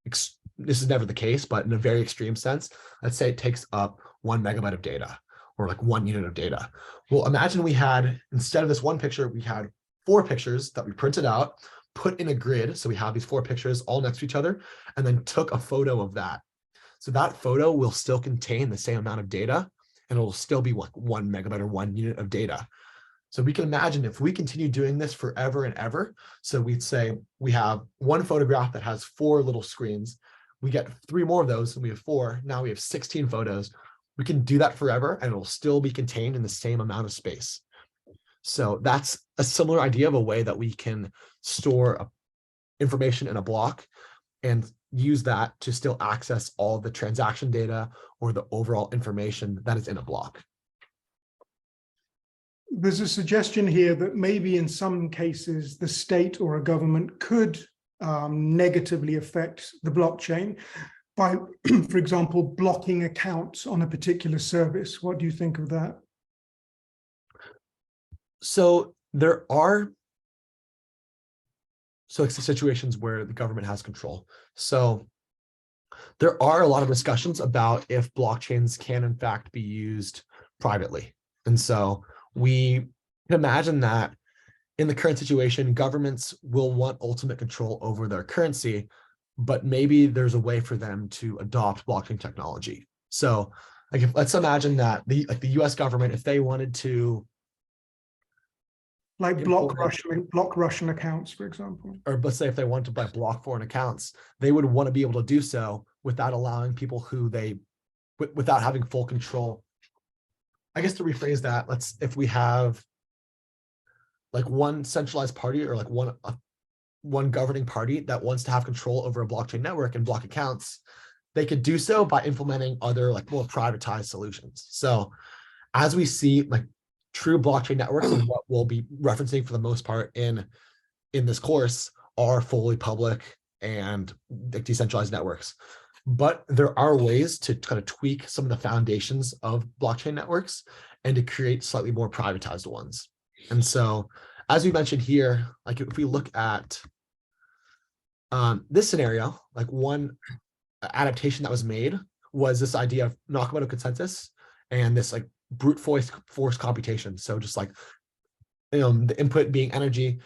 this is never the case, but in a very extreme sense, let's say it takes up 1 megabyte of data, or like 1 unit of data. Well, imagine we had, instead of this one picture, we had 4 pictures that we printed out, put in a grid. So we have these 4 pictures all next to each other, and then took a photo of that. So that photo will still contain the same amount of data, and it'll still be like 1 megabyte or 1 unit of data. So we can imagine if we continue doing this forever and ever, so we'd say we have one photograph that has 4 little screens, we get 3 more of those, and we have 4, now we have 16 photos. We can do that forever, and it'll still be contained in the same amount of space. So that's a similar idea of a way that we can store information in a block and use that to still access all the transaction data or the overall information that is in a block. There's a suggestion here that maybe in some cases the state or a government could negatively affect the blockchain by, for example, blocking accounts on a particular service. What do you think of that? So there are situations where the government has control. So there are a lot of discussions about if blockchains can in fact be used privately. And so we can imagine that in the current situation, governments will want ultimate control over their currency, but maybe there's a way for them to adopt blockchain technology. So like let's imagine that the US government, if they wanted to block Russian accounts, for example. Or let's say if they want to block foreign accounts, they would want to be able to do so without allowing people without having full control. I guess to rephrase that, if we have like one centralized party or like one governing party that wants to have control over a blockchain network and block accounts, they could do so by implementing other like more privatized solutions. So as we see like true blockchain networks, and what we'll be referencing for the most part in this course, are fully public and decentralized networks. But there are ways to kind of tweak some of the foundations of blockchain networks and to create slightly more privatized ones. And so, as we mentioned here, like if we look at this scenario, like one adaptation that was made was this idea of Nakamoto consensus and this like brute force computation. So just like, the input being energy,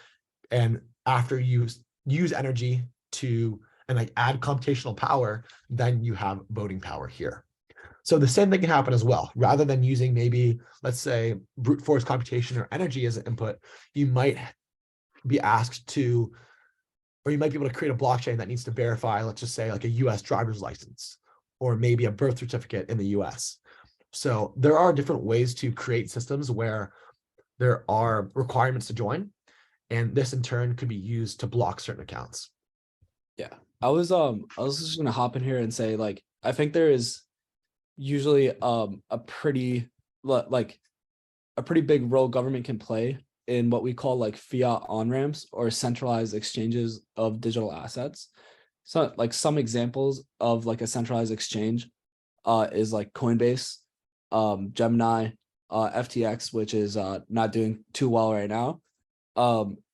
and after you use energy to and like add computational power, then you have voting power here. So the same thing can happen as well. Rather than using maybe, let's say, brute force computation or energy as an input, you might be asked to, or you might be able to create a blockchain that needs to verify, let's just say like a US driver's license, or maybe a birth certificate in the US. So there are different ways to create systems where there are requirements to join, and this in turn could be used to block certain accounts. Yeah, I was just gonna hop in here and say, like, I think there is usually a pretty like a pretty big role government can play in what we call like fiat on-ramps or centralized exchanges of digital assets. So like some examples of like a centralized exchange is like Coinbase, Gemini, FTX, which is not doing too well right now.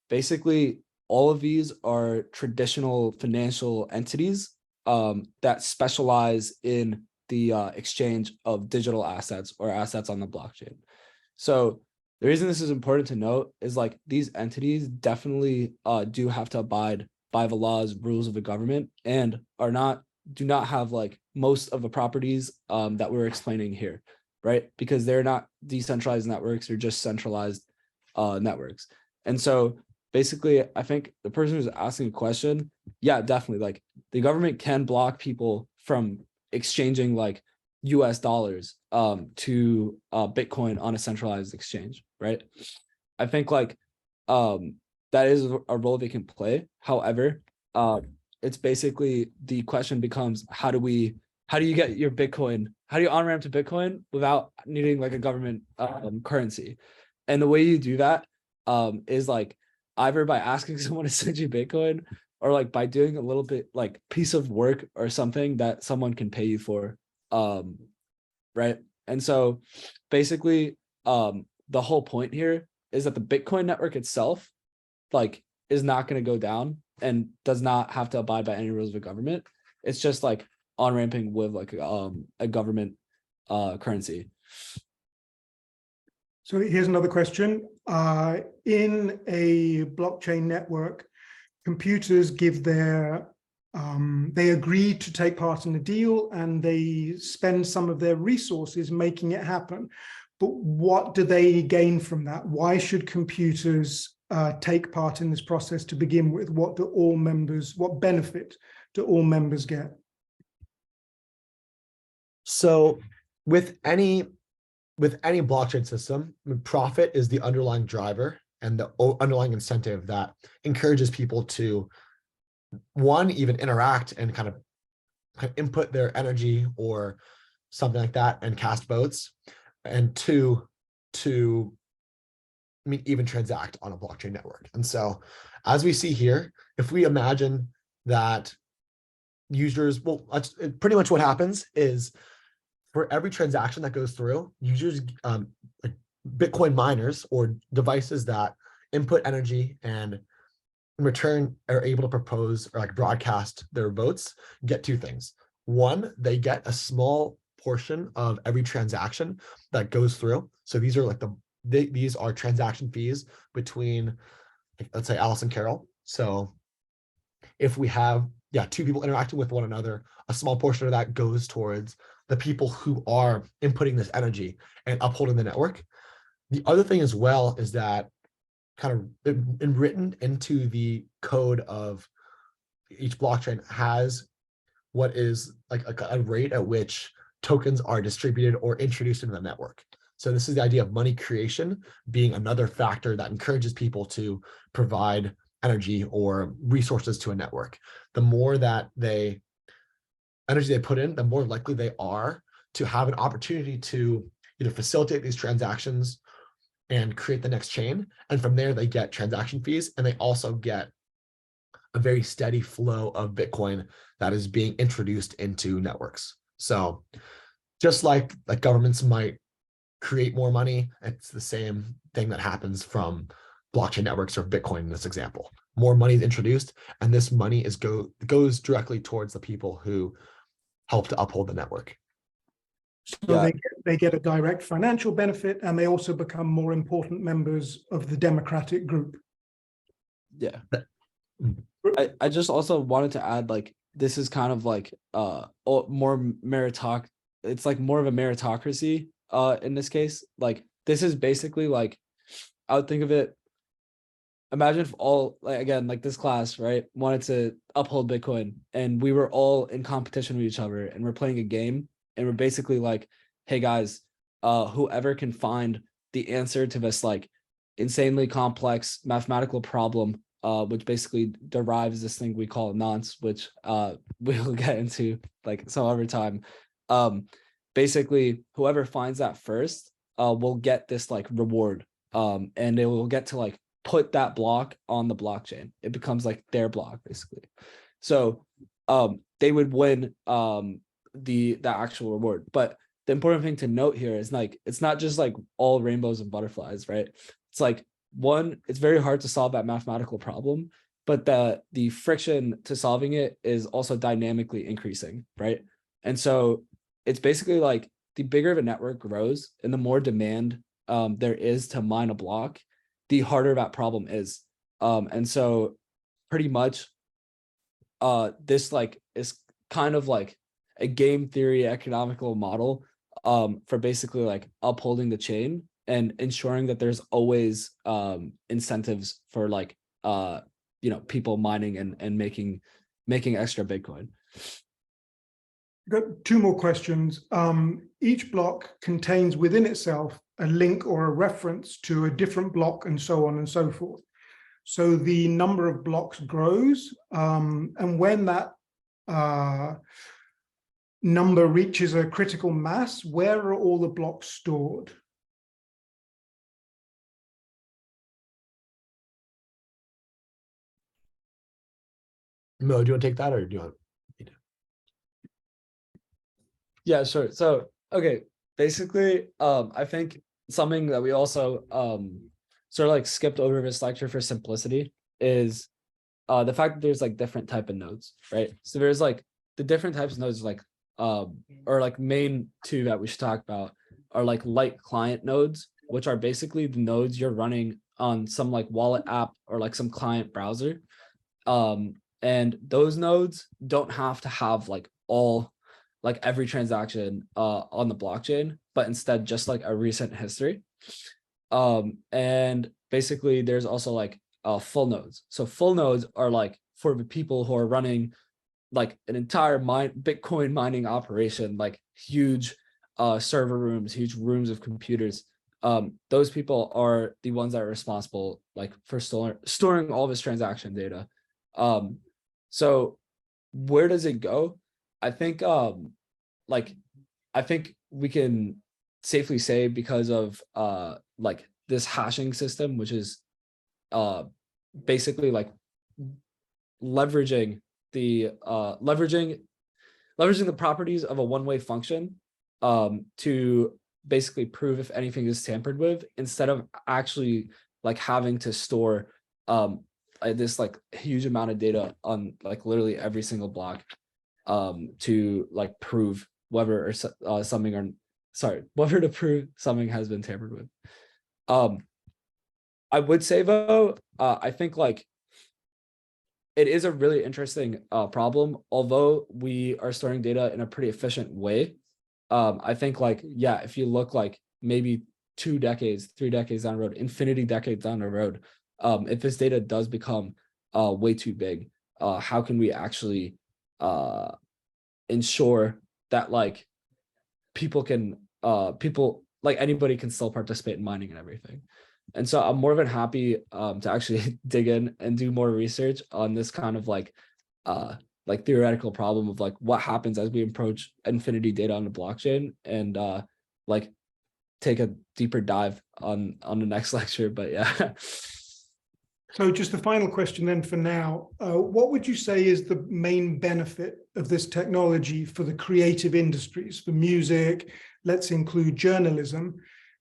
Basically, all of these are traditional financial entities that specialize in the exchange of digital assets or assets on the blockchain. So the reason this is important to note is like these entities definitely do have to abide by the laws, rules of the government, and do not have like most of the properties that we're explaining here, right? Because they're not decentralized networks, they're just centralized networks. And so basically, I think the person who's asking a question, yeah, definitely, like the government can block people from exchanging like US dollars to Bitcoin on a centralized exchange, right? I think like that is a role they can play. However, it's basically the question becomes how do you get your Bitcoin? How do you on-ramp to Bitcoin without needing like a government currency? And the way you do that is like either by asking someone to send you Bitcoin or like by doing a little bit like piece of work or something that someone can pay you for. Right. And so basically, the whole point here is that the Bitcoin network itself, like, is not going to go down and does not have to abide by any rules of the government. It's just like on ramping with like a government currency. So here's another question. In a blockchain network, computers give they agree to take part in the deal and they spend some of their resources making it happen. But what do they gain from that? Why should computers take part in this process to begin with? What benefit do all members get? So with any blockchain system, profit is the underlying driver and the underlying incentive that encourages people to, one, even interact and kind of input their energy or something like that and cast votes, and two, to even transact on a blockchain network. And so as we see here, if we imagine that users, well, pretty much what happens is for every transaction that goes through, users, like Bitcoin miners or devices that input energy and in return are able to propose or like broadcast their votes, get two things. One, they get a small portion of every transaction that goes through. So these are like these are transaction fees between, let's say, Alice and Carol. So if we have, two people interacting with one another, a small portion of that goes towards the people who are inputting this energy and upholding the network. The other thing as well is that kind of written into the code of each blockchain has what is like a rate at which tokens are distributed or introduced into the network. So this is the idea of money creation being another factor that encourages people to provide energy or resources to a network. The more that energy they put in, the more likely they are to have an opportunity to either facilitate these transactions and create the next chain. And from there, they get transaction fees, and they also get a very steady flow of Bitcoin that is being introduced into networks. So just like governments might create more money, it's the same thing that happens from blockchain networks or Bitcoin in this example. More money is introduced, and this money goes directly towards the people who help to uphold the network. So they get a direct financial benefit, and they also become more important members of the democratic group. Yeah. I just also wanted to add, like, this is kind of like more it's like more of a meritocracy in this case. Like, this is basically like, I would think of it, imagine if all, like, again, like this class, right, wanted to uphold Bitcoin and we were all in competition with each other and we're playing a game and we're basically like, hey guys, whoever can find the answer to this like insanely complex mathematical problem, which basically derives this thing we call nonce, which we'll get into like some other time. Basically, whoever finds that first will get this like reward, and they will get to like put that block on the blockchain. It becomes like their block basically. So they would win the actual reward. But the important thing to note here is like it's not just like all rainbows and butterflies, right? It's like one, it's very hard to solve that mathematical problem, but the friction to solving it is also dynamically increasing, right? And so it's basically like the bigger the network grows and the more demand there is to mine a block, the harder that problem is. And so pretty much this like is kind of like a game theory economical model for basically like upholding the chain and ensuring that there's always incentives for like people mining and making extra Bitcoin. Got two more questions. Each block contains within itself a link or a reference to a different block and so on and so forth. So the number of blocks grows, and when that number reaches a critical mass, where are all the blocks stored? Mo, do you want to take that or do you want me to? Yeah, sure. So, okay, basically, I think something that we also sort of like skipped over this lecture for simplicity is the fact that there's like different type of nodes, right? So there's like the different types of nodes, like or like main two that we should talk about are like light client nodes, which are basically the nodes you're running on some like wallet app or like some client browser. And those nodes don't have to have like every transaction on the blockchain, but instead just like a recent history. And basically there's also like full nodes. So full nodes are like for the people who are running like an entire Bitcoin mining operation, like huge server rooms, huge rooms of computers. Those people are the ones that are responsible like for storing all this transaction data. So where does it go? I think I think we can safely say because of like this hashing system, which is basically like leveraging the properties of a one-way function to basically prove if anything is tampered with, instead of actually like having to store this like huge amount of data on like literally every single block to like prove whether or whether to prove something has been tampered with. I would say though, I think like it is a really interesting problem, although we are storing data in a pretty efficient way. I think like, yeah, if you look like maybe 2 decades, 3 decades down the road, infinity decades down the road, if this data does become way too big, how can we actually ensure that like people like anybody can still participate in mining and everything? And so I'm more than happy to actually dig in and do more research on this kind of like theoretical problem of like what happens as we approach infinity data on the blockchain, and like take a deeper dive on the next lecture. But yeah. So just the final question then for now, what would you say is the main benefit of this technology for the creative industries, for music, let's include journalism?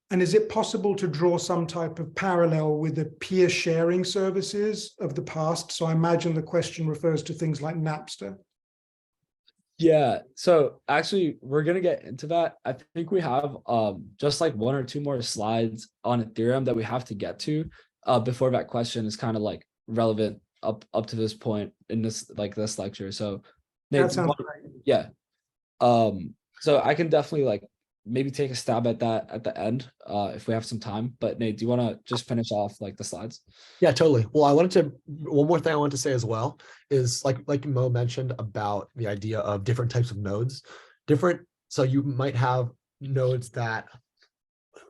And is it possible to draw some type of parallel with the peer sharing services of the past? So I imagine the question refers to things like Napster. Yeah, so actually we're gonna get into that. I think we have just like 1 or 2 more slides on Ethereum that we have to get to before that question is kind of like relevant up to this point in this lecture. So That sounds great. Yeah. So I can definitely like maybe take a stab at that at the end if we have some time. But Nate, do you want to just finish off like the slides? Yeah, totally. Well, one more thing I wanted to say as well is like Mo mentioned about the idea of different types of nodes. So you might have nodes that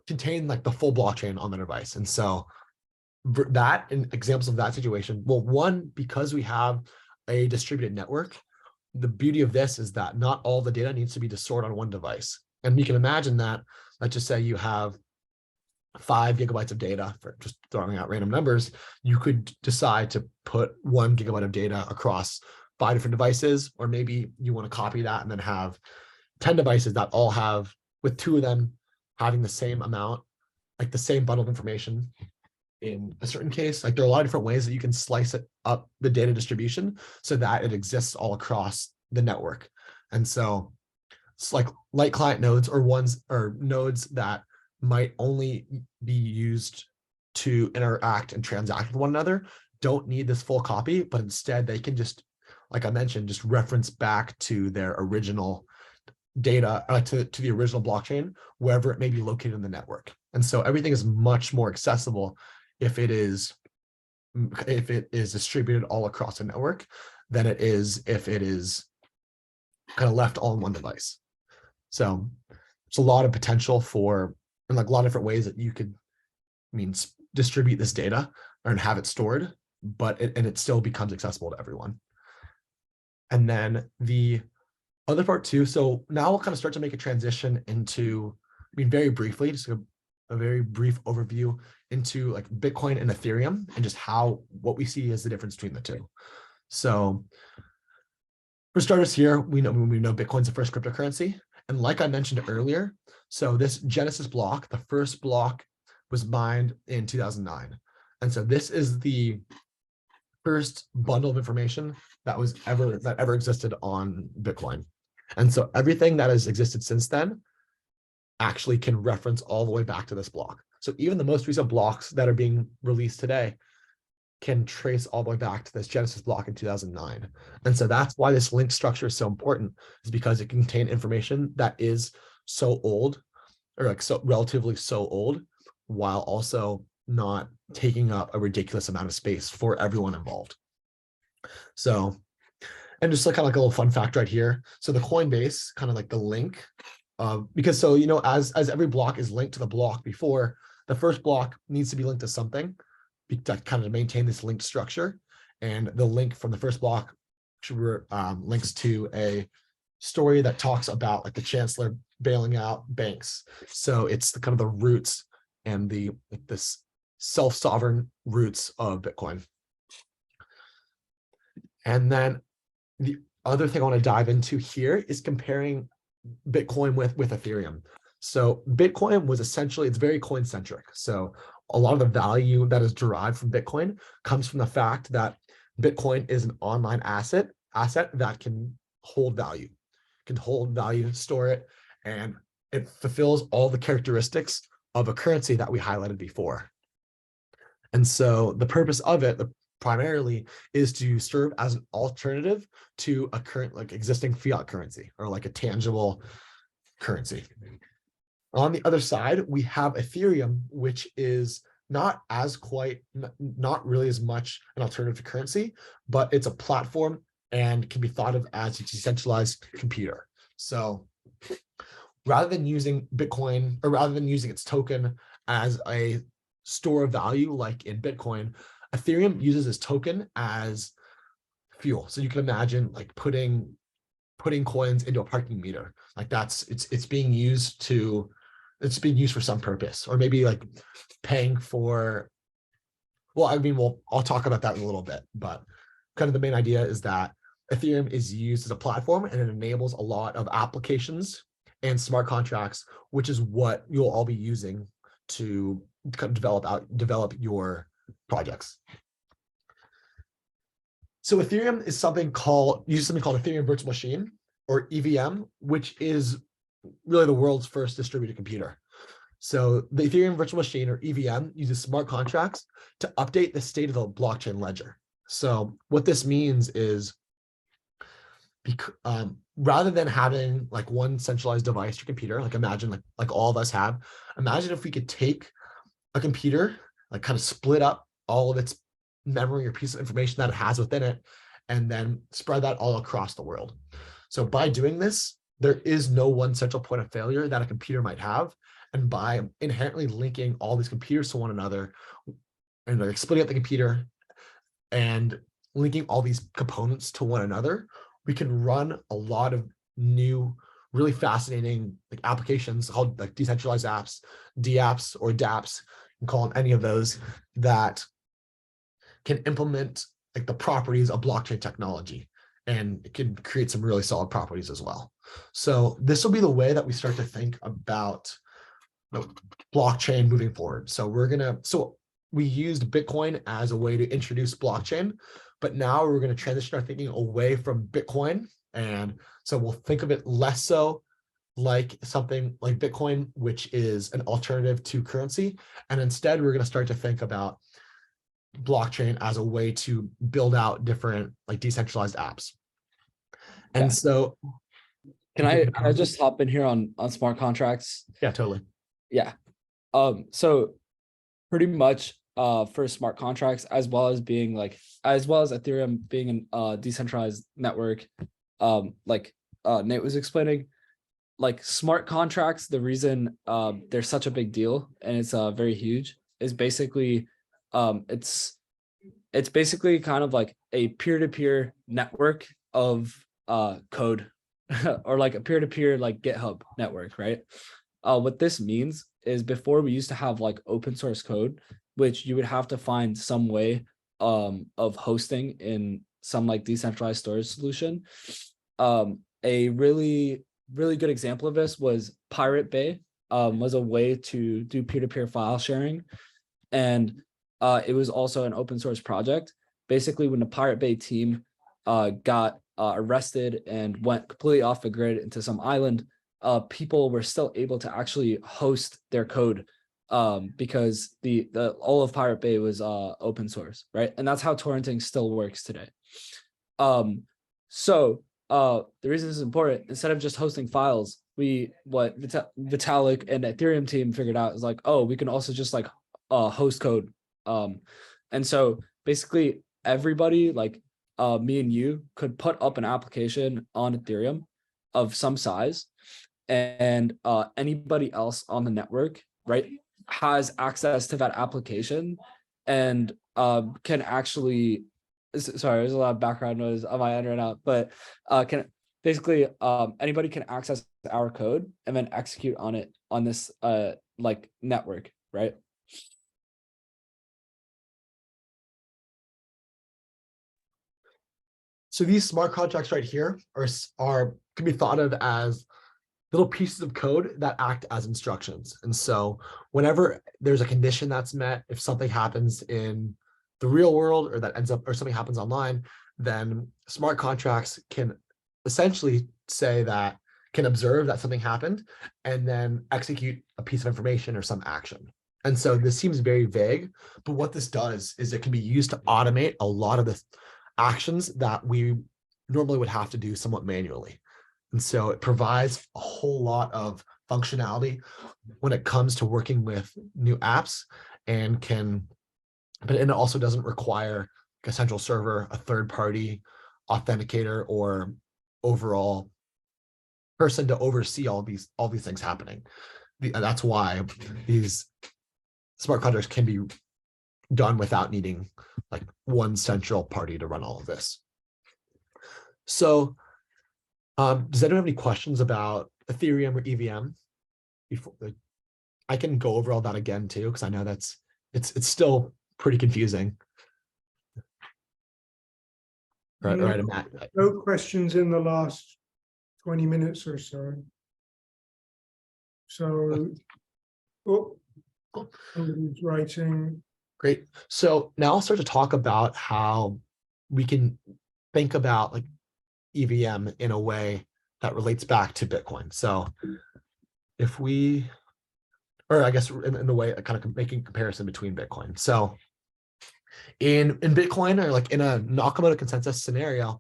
contain like the full blockchain on the device. And so that, in examples of that situation, well, one, because we have a distributed network, the beauty of this is that not all the data needs to be stored on one device. And you can imagine that, let's just say you have 5 gigabytes of data, for just throwing out random numbers, you could decide to put 1 gigabyte of data across 5 different devices, or maybe you want to copy that and then have 10 devices that all have, with 2 of them having the same amount, like the same bundle of information in a certain case. Like there are a lot of different ways that you can slice it up, the data distribution, so that it exists all across the network. And so it's like light client nodes, or nodes that might only be used to interact and transact with one another, don't need this full copy, but instead they can just, like I mentioned, just reference back to their original data, to the original blockchain, wherever it may be located in the network. And so everything is much more accessible if it is distributed all across the network than it is if it is kind of left all in one device. So it's a lot of potential for, and like a lot of different ways that you could distribute this data and have it stored, but it still becomes accessible to everyone. And then the other part too, so now we'll kind of start to make a transition into, very briefly, just a very brief overview into like Bitcoin and Ethereum, and just what we see as the difference between the two. So for starters here, we know Bitcoin's the first cryptocurrency. And like I mentioned earlier, so this Genesis block, the first block, was mined in 2009. And so this is the first bundle of information that ever existed on Bitcoin. And so everything that has existed since then actually can reference all the way back to this block. So even the most recent blocks that are being released today can trace all the way back to this Genesis block in 2009. And so that's why this link structure is so important, is because it can contain information that is so old, or like so relatively so old, while also not taking up a ridiculous amount of space for everyone involved. So, and just like kind of like a little fun fact right here. So the Coinbase, kind of like the link, because so, as every block is linked to the block before, the first block needs to be linked to something to kind of maintain this linked structure. And the link from the first block links to a story that talks about like the chancellor bailing out banks. So it's the kind of the roots and this self-sovereign roots of Bitcoin. And then the other thing I want to dive into here is comparing Bitcoin with Ethereum. So Bitcoin was essentially, it's very coin centric. So a lot of the value that is derived from Bitcoin comes from the fact that Bitcoin is an online asset that can hold value, store it, and it fulfills all the characteristics of a currency that we highlighted before. And so the purpose of it primarily is to serve as an alternative to a current, like existing fiat currency, or like a tangible currency. On the other side, we have Ethereum, which is not really as much an alternative to currency, but it's a platform and can be thought of as a decentralized computer. So rather than using Bitcoin, or rather than using its token as a store of value like in Bitcoin, Ethereum uses this token as fuel. So you can imagine like putting coins into a parking meter. Like it's being used for some purpose, or maybe like paying for, I'll talk about that in a little bit, but kind of the main idea is that Ethereum is used as a platform, and it enables a lot of applications and smart contracts, which is what you'll all be using to kind of develop your projects. So Ethereum is something called Ethereum Virtual Machine, or EVM, which is really the world's first distributed computer. So the Ethereum Virtual Machine, or EVM, uses smart contracts to update the state of the blockchain ledger. So what this means is, rather than having like one centralized device or computer, like imagine like all of us have, imagine if we could take a computer, like kind of split up all of its memory or piece of information that it has within it, and then spread that all across the world. So by doing this, there is no one central point of failure that a computer might have. And by inherently linking all these computers to one another, and like splitting up the computer and linking all these components to one another, we can run a lot of new really fascinating like applications called like decentralized apps, DApps or DApps, you can call them any of those, that can implement like the properties of blockchain technology, and it can create some really solid properties as well. So this will be the way that we start to think about blockchain moving forward. So we used Bitcoin as a way to introduce blockchain, but now we're going to transition our thinking away from Bitcoin. And so we'll think of it less so like something like Bitcoin, which is an alternative to currency. And instead, we're going to start to think about blockchain as a way to build out different like decentralized apps. And Yeah. so Can I just hop in here on smart contracts? Yeah, totally. Yeah. So pretty much for smart contracts, as well as Ethereum being a decentralized network, like Nate was explaining, like smart contracts, the reason they're such a big deal and it's very huge is basically it's basically kind of like a peer-to-peer network of code or like a peer-to-peer like GitHub network, right? What this means is before we used to have like open source code, which you would have to find some way of hosting in some like decentralized storage solution. A really good example of this was Pirate Bay, was a way to do peer-to-peer file sharing. And it was also an open source project. Basically, when the Pirate Bay team got arrested and went completely off the grid into some island, people were still able to actually host their code because the all of Pirate Bay was open source, right? And that's how torrenting still works today. So the reason this is important, instead of just hosting files, what Vitalik and Ethereum team figured out is like, oh, we can also just like host code. And so basically everybody like me and you could put up an application on Ethereum of some size, and anybody else on the network, right, has access to that application and can actually, sorry, there's a lot of background noise on my end right now, but can basically anybody can access our code and then execute on it on this like network, right? So these smart contracts right here can be thought of as little pieces of code that act as instructions. And so whenever there's a condition that's met, if something happens in the real world or something happens online, then smart contracts can essentially can observe that something happened and then execute a piece of information or some action. And so this seems very vague, but what this does is it can be used to automate a lot of the actions that we normally would have to do somewhat manually. And so it provides a whole lot of functionality when it comes to working with new apps, and it also doesn't require a central server, a third-party authenticator, or overall person to oversee all these things happening. That's why these smart contracts can be done without needing like one central party to run all of this. So does anyone have any questions about Ethereum or EVM? I can go over all that again too, because I know it's still pretty confusing. Right, Matt. No questions in the last 20 minutes or so. So, somebody's writing. Great. So now I'll start to talk about how we can think about like EVM in a way that relates back to Bitcoin. So if I guess in the way kind of making comparison between Bitcoin. So in Bitcoin, or like in a Nakamoto consensus scenario,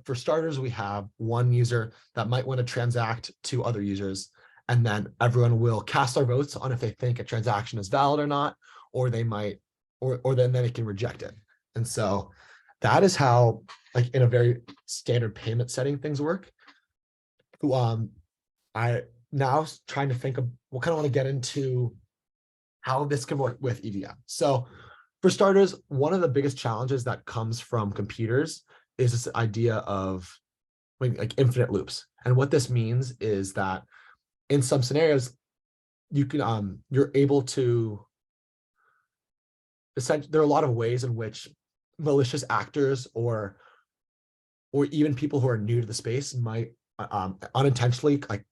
for starters, we have one user that might want to transact to other users, and then everyone will cast their votes on if they think a transaction is valid or not, or they might, or then it can reject it. And so that is how, like in a very standard payment setting, things work. I now trying to think of what kind of want to get into how this can work with EVM. So for starters, one of the biggest challenges that comes from computers is this idea of like infinite loops. And what this means is that in some scenarios, you can you're able to essentially, there are a lot of ways in which malicious actors or even people who are new to the space might unintentionally like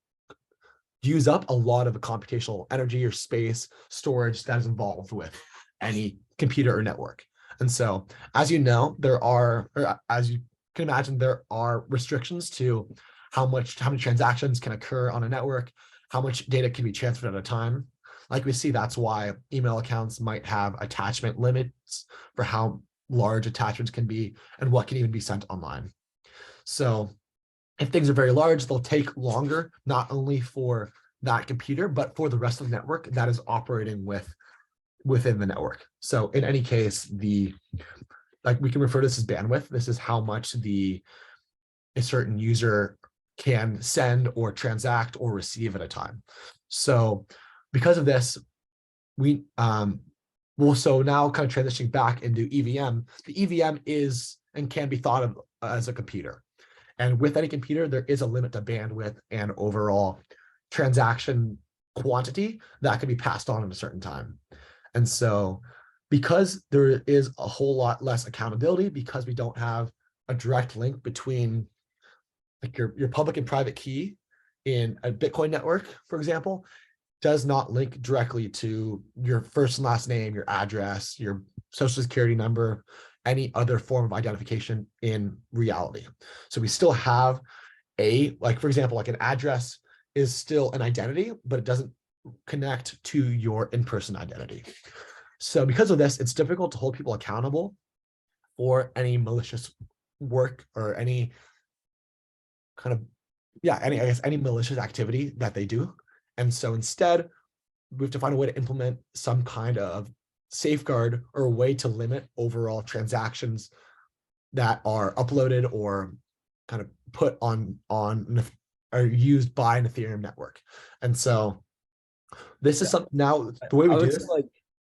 use up a lot of the computational energy or space storage that is involved with any computer or network. And so, as you know, there are, or as you can imagine, there are restrictions to how many transactions can occur on a network, how much data can be transferred at a time. Like we see, that's why email accounts might have attachment limits for how large attachments can be and what can even be sent online. So if things are very large, they'll take longer, not only for that computer, but for the rest of the network that is operating within the network. So in any case, like we can refer to this as bandwidth. This is how much a certain user can send or transact or receive at a time. So because of this, we so now kind of transitioning back into EVM, the EVM is and can be thought of as a computer. And with any computer, there is a limit to bandwidth and overall transaction quantity that can be passed on at a certain time. And so because there is a whole lot less accountability, because we don't have a direct link between like your public and private key in a Bitcoin network, for example, does not link directly to your first and last name, your address, your social security number, any other form of identification in reality. So we still have like, for example, like an address is still an identity, but it doesn't connect to your in-person identity. So because of this, it's difficult to hold people accountable for any malicious work or any kind of, any malicious activity that they do. And so instead, we have to find a way to implement some kind of safeguard or a way to limit overall transactions that are uploaded or kind of put on or used by an Ethereum network. And so this is something now, the way we do this,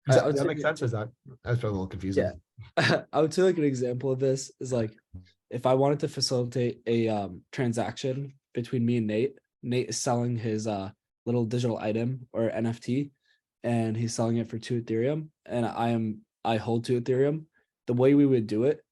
does that make sense? Or is that that's probably a little confusing? Yeah. I would say like an example of this is like if I wanted to facilitate a transaction between me and Nate is selling his little digital item or NFT, and he's selling it for 2 Ethereum, and I hold 2 Ethereum. The way we would do it,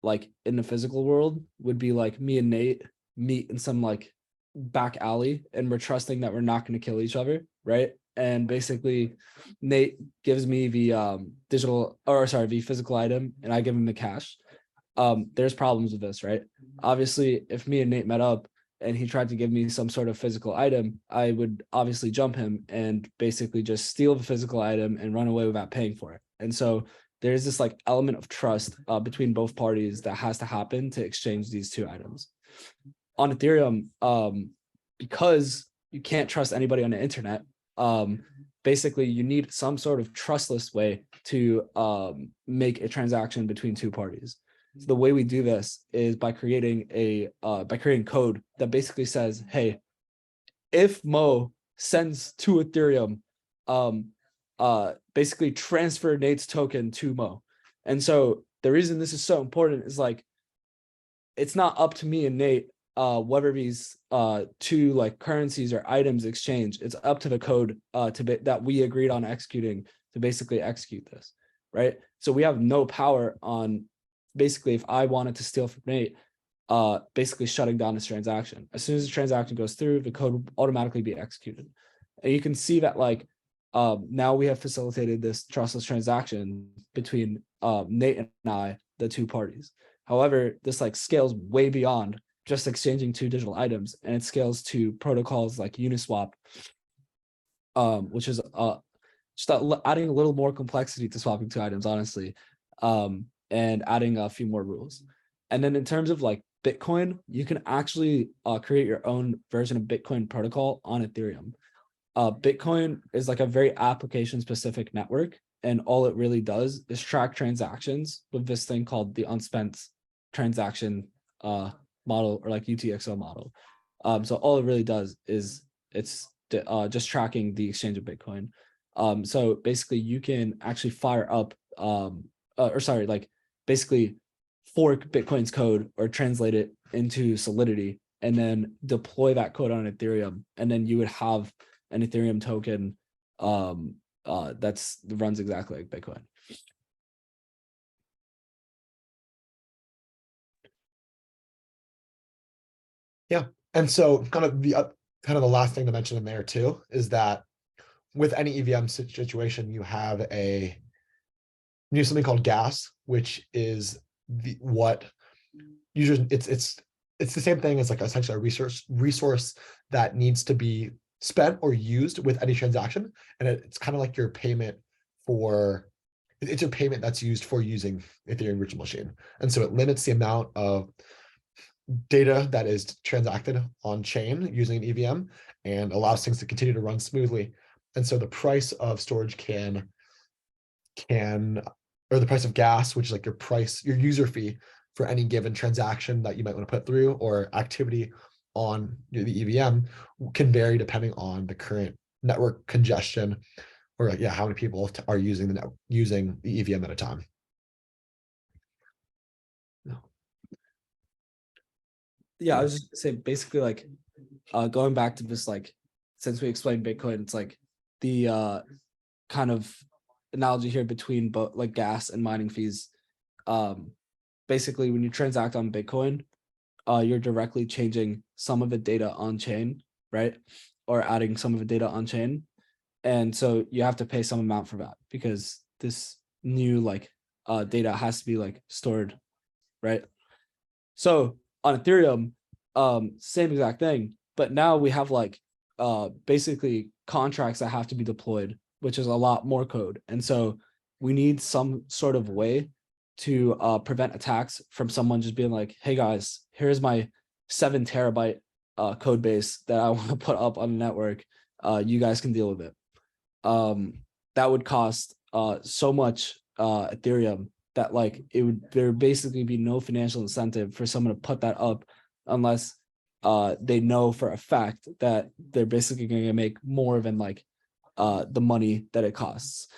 like in the physical world, would be like me and Nate meet in some like back alley, and we're trusting that we're not going to kill each other, right? And basically, Nate gives me the the physical item, and I give him the cash. There's problems with this, right? Obviously, if me and Nate met up and he tried to give me some sort of physical item, I would obviously jump him and basically just steal the physical item and run away without paying for it. And so there's this like element of trust between both parties that has to happen to exchange these 2 items. On Ethereum, because you can't trust anybody on the internet, basically you need some sort of trustless way to make a transaction between 2 parties. So the way we do this is by creating code that basically says, hey, if Mo sends 2 Ethereum, basically transfer Nate's token to Mo. And so the reason this is so important is like, it's not up to me and Nate whether these 2 like currencies or items exchange. It's up to the code that we agreed on executing to basically execute this, right? So we have no power on basically if I wanted to steal from Nate, basically shutting down this transaction. As soon as the transaction goes through, the code will automatically be executed. And you can see that like now we have facilitated this trustless transaction between Nate and I, the 2 parties. However, this like scales way beyond just exchanging 2 digital items, and it scales to protocols like Uniswap, which is just adding a little more complexity to swapping 2 items, honestly, and adding a few more rules. And then in terms of like Bitcoin, you can actually create your own version of Bitcoin protocol on Ethereum. Bitcoin is like a very application specific network, and all it really does is track transactions with this thing called the unspent transaction model, or like UTXO model. So all it really does is it's just tracking the exchange of Bitcoin. So basically you can actually fire up basically fork Bitcoin's code or translate it into Solidity and then deploy that code on Ethereum. And then you would have an Ethereum token that runs exactly like Bitcoin. Yeah. And so kind of the last thing to mention in there too is that with any EVM situation, you have something called gas, which is what users, it's the same thing as like essentially a resource that needs to be spent or used with any transaction. And it's kind of like your payment it's a payment that's used for using Ethereum virtual machine. And so it limits the amount of data that is transacted on chain using an EVM and allows things to continue to run smoothly. And so the price of storage or the price of gas, which is like your user fee for any given transaction that you might want to put through or activity on the EVM can vary depending on the current network congestion or how many people are using the EVM at a time. Yeah, I was just gonna say basically like going back to this, like since we explained Bitcoin, it's like the kind of analogy here between both like gas and mining fees. Basically when you transact on Bitcoin, you're directly changing some of the data on chain, right? Or adding some of the data on chain. And so you have to pay some amount for that because this new like data has to be like stored, right? So on Ethereum, same exact thing, but now we have like basically contracts that have to be deployed, which is a lot more code. And so we need some sort of way to prevent attacks from someone just being like, hey guys, here's my 7 terabyte code base that I want to put up on the network. You guys can deal with it. That would cost so much Ethereum that like there would basically be no financial incentive for someone to put that up unless they know for a fact that they're basically going to make more than like the money that it costs.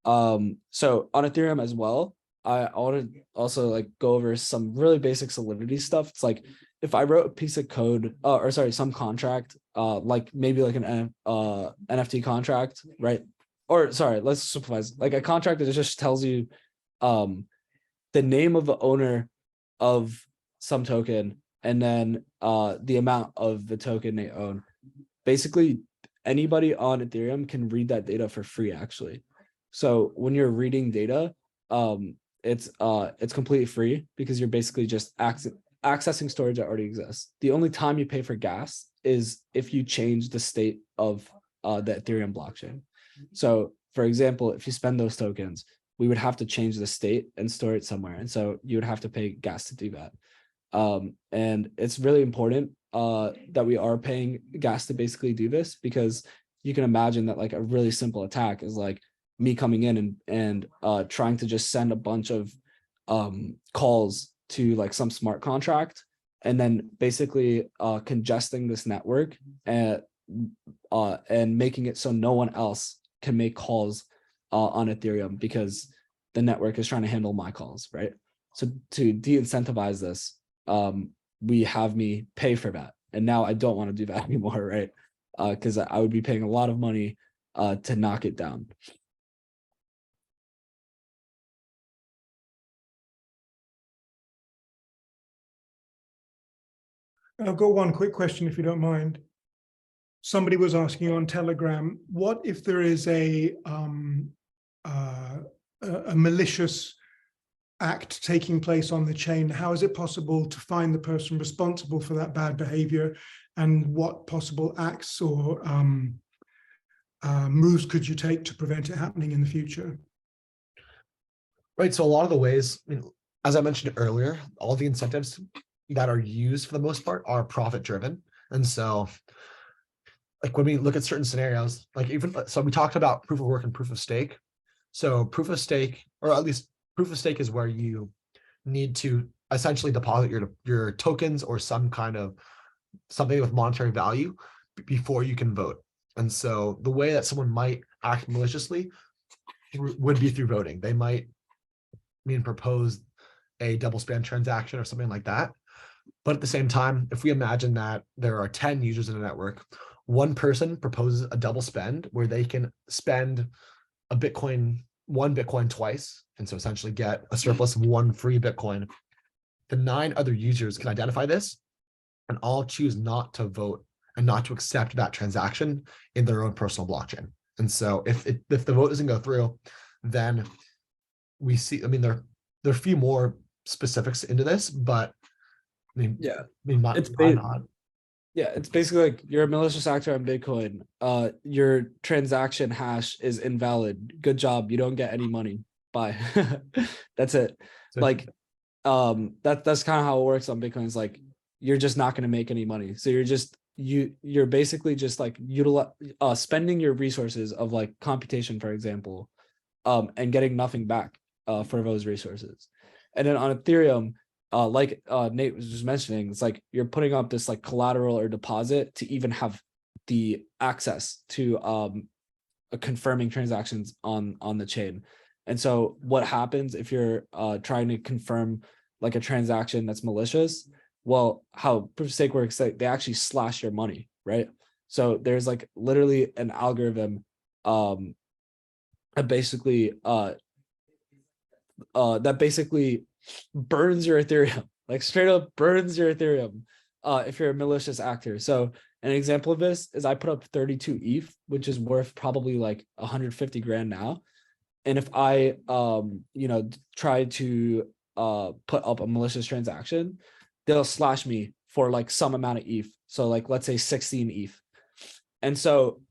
So on Ethereum as well, I want to also like go over some really basic Solidity stuff. It's like if I wrote a piece of code or sorry, some contract, like maybe like an NFT contract, right? Or sorry, let's simplify, like a contract that just tells you the name of the owner of some token and then the amount of the token they own. Basically, anybody on Ethereum can read that data for free, actually. So when you're reading data, it's completely free because you're basically just accessing storage that already exists. The only time you pay for gas is if you change the state of the Ethereum blockchain. So for example, if you spend those tokens, we would have to change the state and store it somewhere. And so you would have to pay gas to do that. And it's really important that we are paying gas to basically do this, because you can imagine that like a really simple attack is like me coming in and trying to just send a bunch of calls to like some smart contract and then basically congesting this network and making it so no one else can make calls on Ethereum because the network is trying to handle my calls, right? So to de-incentivize this, we have me pay for that. And now I don't want to do that anymore, right? Because I would be paying a lot of money to knock it down. I've got one quick question, if you don't mind. Somebody was asking on Telegram, what if there is a malicious act taking place on the chain? How is it possible to find the person responsible for that bad behavior, and what possible acts or moves could you take to prevent it happening in the future? Right. So a lot of the ways, I mean, as I mentioned earlier, all the incentives that are used for the most part are profit driven. And so like when we look at certain scenarios, like so we talked about proof of work and proof of stake. So proof of stake, or at least proof of stake, is where you need to essentially deposit your tokens or some kind of something with monetary value before you can vote. And so the way that someone might act maliciously would be through voting. They might propose a double spend transaction or something like that. But at the same time, if we imagine that there are 10 users in a network, one person proposes a double spend where they can spend one Bitcoin twice, and so essentially get a surplus of one free Bitcoin. The 9 other users can identify this and all choose not to vote and not to accept that transaction in their own personal blockchain. And so if the vote doesn't go through, then we see, I mean, there are a few more specifics into this, but I mean, It's why not? Yeah, it's basically like you're a malicious actor on Bitcoin. Your transaction hash is invalid. Good job. You don't get any money. Bye. That's it. So Like, that's kind of how it works on Bitcoin. It's like you're just not going to make any money. So you're basically just like spending your resources of like computation, for example, and getting nothing back for those resources. And then on Ethereum, like Nate was just mentioning, it's like you're putting up this like collateral or deposit to even have the access to confirming transactions on the chain. And so what happens if you're trying to confirm like a transaction that's malicious? Well, how proof of stake works, like they actually slash your money, right? So there's like literally an algorithm that basically burns your Ethereum, like straight up burns your Ethereum if you're a malicious actor. So an example of this is I put up 32 ETH, which is worth probably like 150 grand now. And if I try to put up a malicious transaction, they'll slash me for like some amount of ETH. So like let's say 16 ETH. And so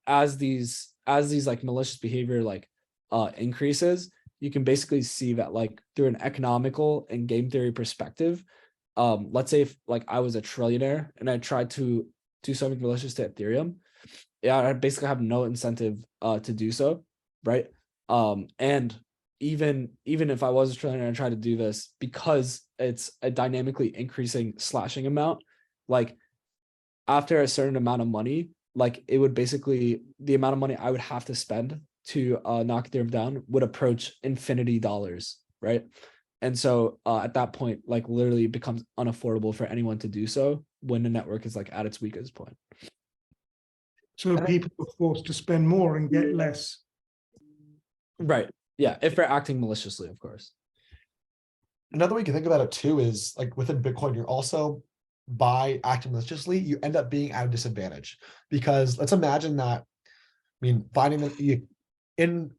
as these like malicious behavior like increases, you can basically see that like through an economical and game theory perspective, let's say if like I was a trillionaire and I tried to do something malicious to Ethereum, yeah, I basically have no incentive to do so, right? And even if I was a trillionaire and tried to do this, because it's a dynamically increasing slashing amount, like after a certain amount of money, like it would basically, the amount of money I would have to spend to knock Ethereum down would approach infinity dollars, right? And so at that point, like literally it becomes unaffordable for anyone to do so when the network is like at its weakest point. So people are forced to spend more and get less. Right. Yeah. If they're acting maliciously, of course. Another way you can think about it too is like within Bitcoin, you're also, by acting maliciously, you end up being at a disadvantage, because let's imagine that, I mean, finding that you in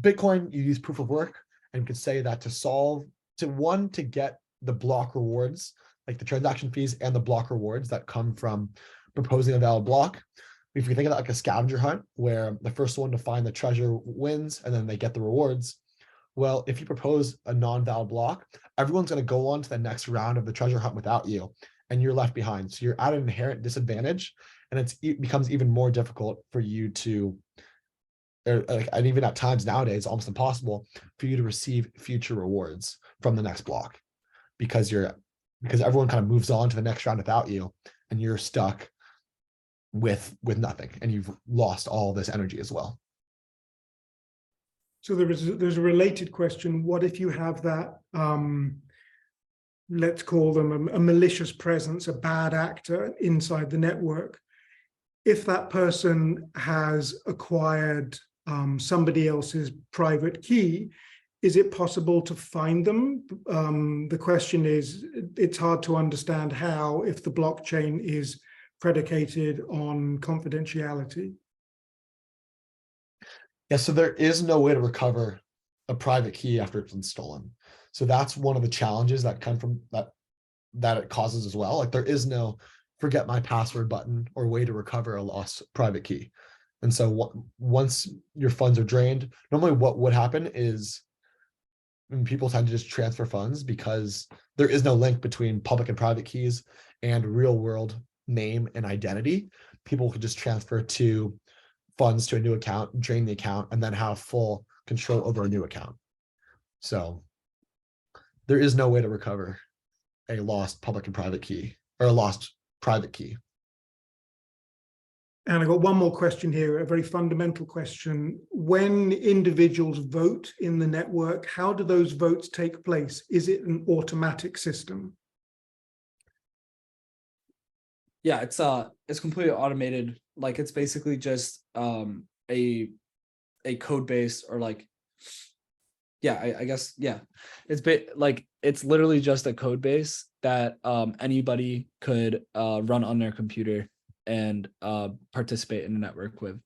Bitcoin, you use proof of work, and you could say that to get the block rewards, like the transaction fees and the block rewards that come from proposing a valid block. If you think of that like a scavenger hunt, where the first one to find the treasure wins and then they get the rewards. Well, if you propose a non-valid block, everyone's going to go on to the next round of the treasure hunt without you, and you're left behind. So you're at an inherent disadvantage, and it becomes even more difficult for you to, and even at times nowadays, almost impossible for you to receive future rewards from the next block, because everyone kind of moves on to the next round without you, and you're stuck with nothing, and you've lost all this energy as well. So there's a related question. What if you have that, let's call them a malicious presence, a bad actor inside the network? If that person has acquired somebody else's private key, is it possible to find them? The question is, it's hard to understand how if the blockchain is predicated on confidentiality. Yeah, so there is no way to recover a private key after it's been stolen. So that's one of the challenges that come from that it causes as well. Like there is no forget my password button or way to recover a lost private key. And so once your funds are drained, normally what would happen is people tend to just transfer funds, because there is no link between public and private keys and real world name and identity. People could just transfer funds to a new account, drain the account, and then have full control over a new account. So there is no way to recover a lost public and private key, or a lost private key. And I got one more question here, a very fundamental question. When individuals vote in the network, how do those votes take place? Is it an automatic system? Yeah, it's completely automated. Like it's basically just a code base, or like, yeah, I guess, yeah. It's literally just a code base that anybody could run on their computer and participate in the network with.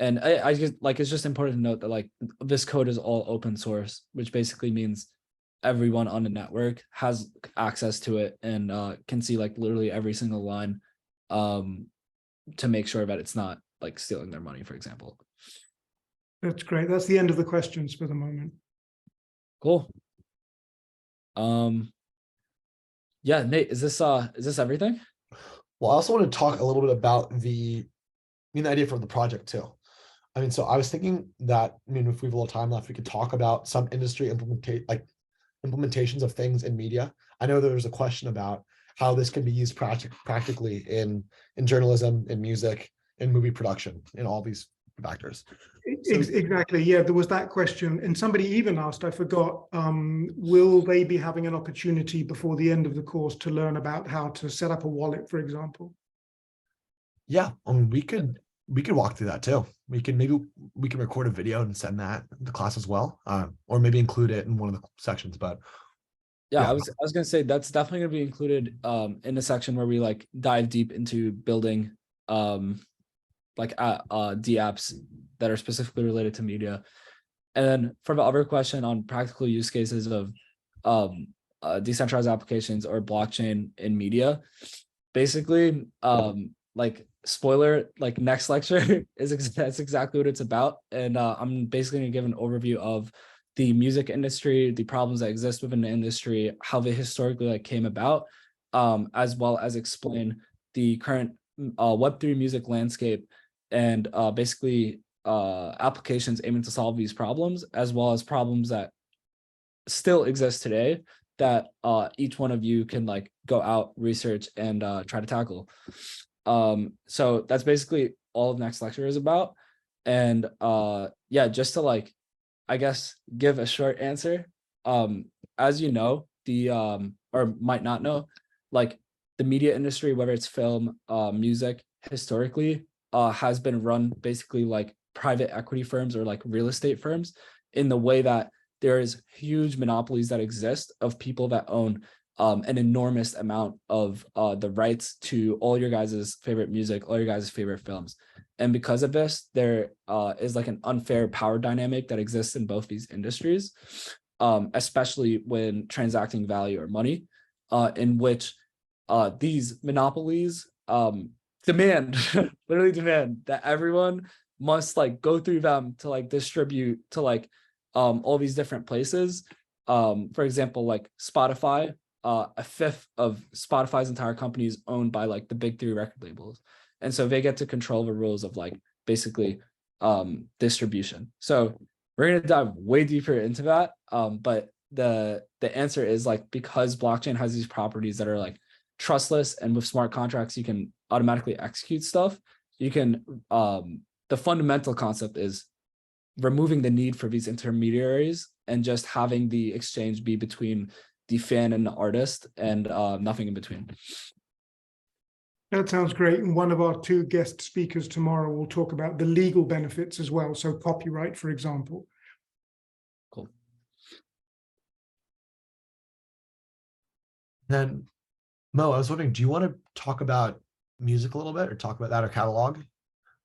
And I just like, it's just important to note that like this code is all open source, which basically means everyone on the network has access to it and can see like literally every single line to make sure that it's not like stealing their money, for example. That's great. That's the end of the questions for the moment. Cool. Yeah, Nate, is this everything? Well, I also want to talk a little bit about the idea for the project too. I mean, so I was thinking that, I mean, if we have a little time left, we could talk about some industry implementations of things in media. I know there was a question about how this can be used practically in journalism, in music, in movie production, in all these factors. Exactly. Yeah, there was that question. And somebody even asked, I forgot, will they be having an opportunity before the end of the course to learn about how to set up a wallet, for example? Yeah, we could walk through that too. We can record a video and send that to the class as well, or maybe include it in one of the sections. But yeah, yeah. I was gonna say that's definitely gonna be included in the section where we like dive deep into building DApps that are specifically related to media. And then for the other question on practical use cases of decentralized applications or blockchain in media, basically like spoiler, like next lecture that's exactly what it's about. And I'm basically gonna give an overview of the music industry, the problems that exist within the industry, how they historically like came about, as well as explain the current Web3 music landscape and basically applications aiming to solve these problems, as well as problems that still exist today that each one of you can like go out, research, and try to tackle. So that's basically all the next lecture is about. And yeah, just to like, I guess, give a short answer. As you know, or might not know, like the media industry, whether it's film, music, historically, has been run basically like private equity firms or like real estate firms, in the way that there is huge monopolies that exist of people that own an enormous amount of the rights to all your guys' favorite music, all your guys' favorite films. And because of this, there is like an unfair power dynamic that exists in both these industries, especially when transacting value or money, in which these monopolies demand, literally demand that everyone must like go through them to like distribute to like all these different places. For example, like Spotify, a fifth of Spotify's entire company is owned by like the big three record labels. And so they get to control the rules of like basically distribution. So we're going to dive way deeper into that. But the answer is like, because blockchain has these properties that are like trustless, and with smart contracts, you can automatically execute stuff. You can, the fundamental concept is removing the need for these intermediaries and just having the exchange be between the fan and the artist, and nothing in between. That sounds great. And one of our two guest speakers tomorrow will talk about the legal benefits as well. So copyright, for example. Cool. Then, Mo, I was wondering, do you want to talk about music a little bit, or talk about that, or catalog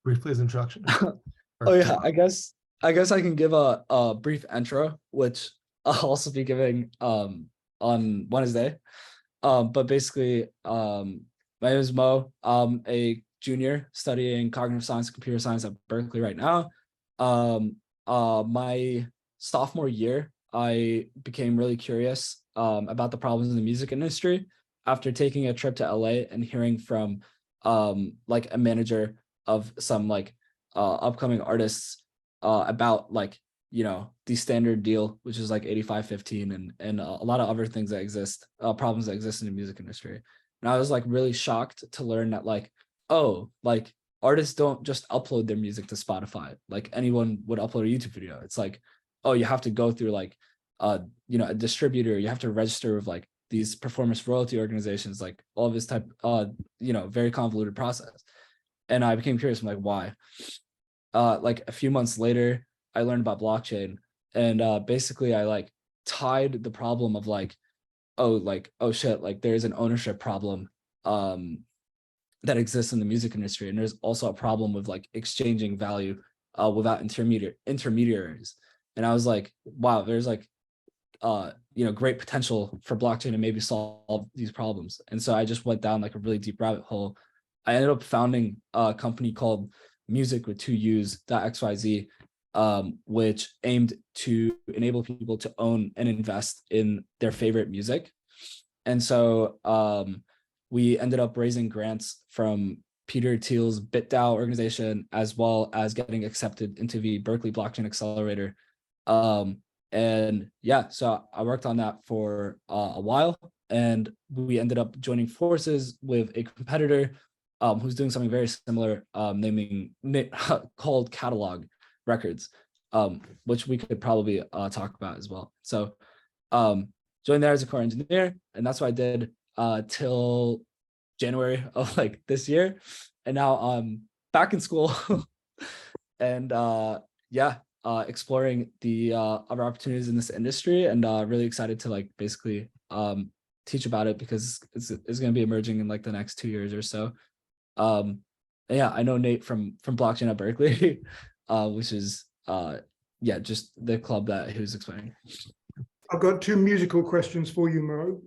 briefly as introduction? Oh yeah, I guess I can give a brief intro, which I'll also be giving on Wednesday. But basically, my name is Mo. I'm a junior studying cognitive science and computer science at Berkeley right now. My sophomore year, I became really curious about the problems in the music industry after taking a trip to LA and hearing from like a manager of some like upcoming artists about like, you know, the standard deal, which is like 85/15, and a lot of other things that exist, problems that exist in the music industry. And I was like really shocked to learn that like oh, like artists don't just upload their music to Spotify like anyone would upload a YouTube video. It's like, oh, you have to go through like a distributor, you have to register with like these performance royalty organizations, like all this type very convoluted process. And I became curious, I'm like, why? Like a few months later, I learned about blockchain, and basically I like tied the problem of like, oh shit, like there's an ownership problem that exists in the music industry, and there's also a problem with like exchanging value without intermediaries. And I was like, wow, there's like great potential for blockchain to maybe solve these problems. And so I just went down like a really deep rabbit hole. I ended up founding a company called Music with 2Us.xyz, which aimed to enable people to own and invest in their favorite music. And so we ended up raising grants from Peter Thiel's BitDAO organization, as well as getting accepted into the Berkeley Blockchain Accelerator. And yeah, so I worked on that for a while, and we ended up joining forces with a competitor who's doing something very similar, called Catalog Records, which we could probably talk about as well. So joined there as a core engineer, and that's what I did till January of like this year. And now I'm back in school and exploring the other opportunities in this industry, and really excited to like basically teach about it, because it's going to be emerging in like the next 2 years or so. I know Nate from blockchain at Berkeley, which is just the club that he was explaining. I've got two musical questions for you, Mo.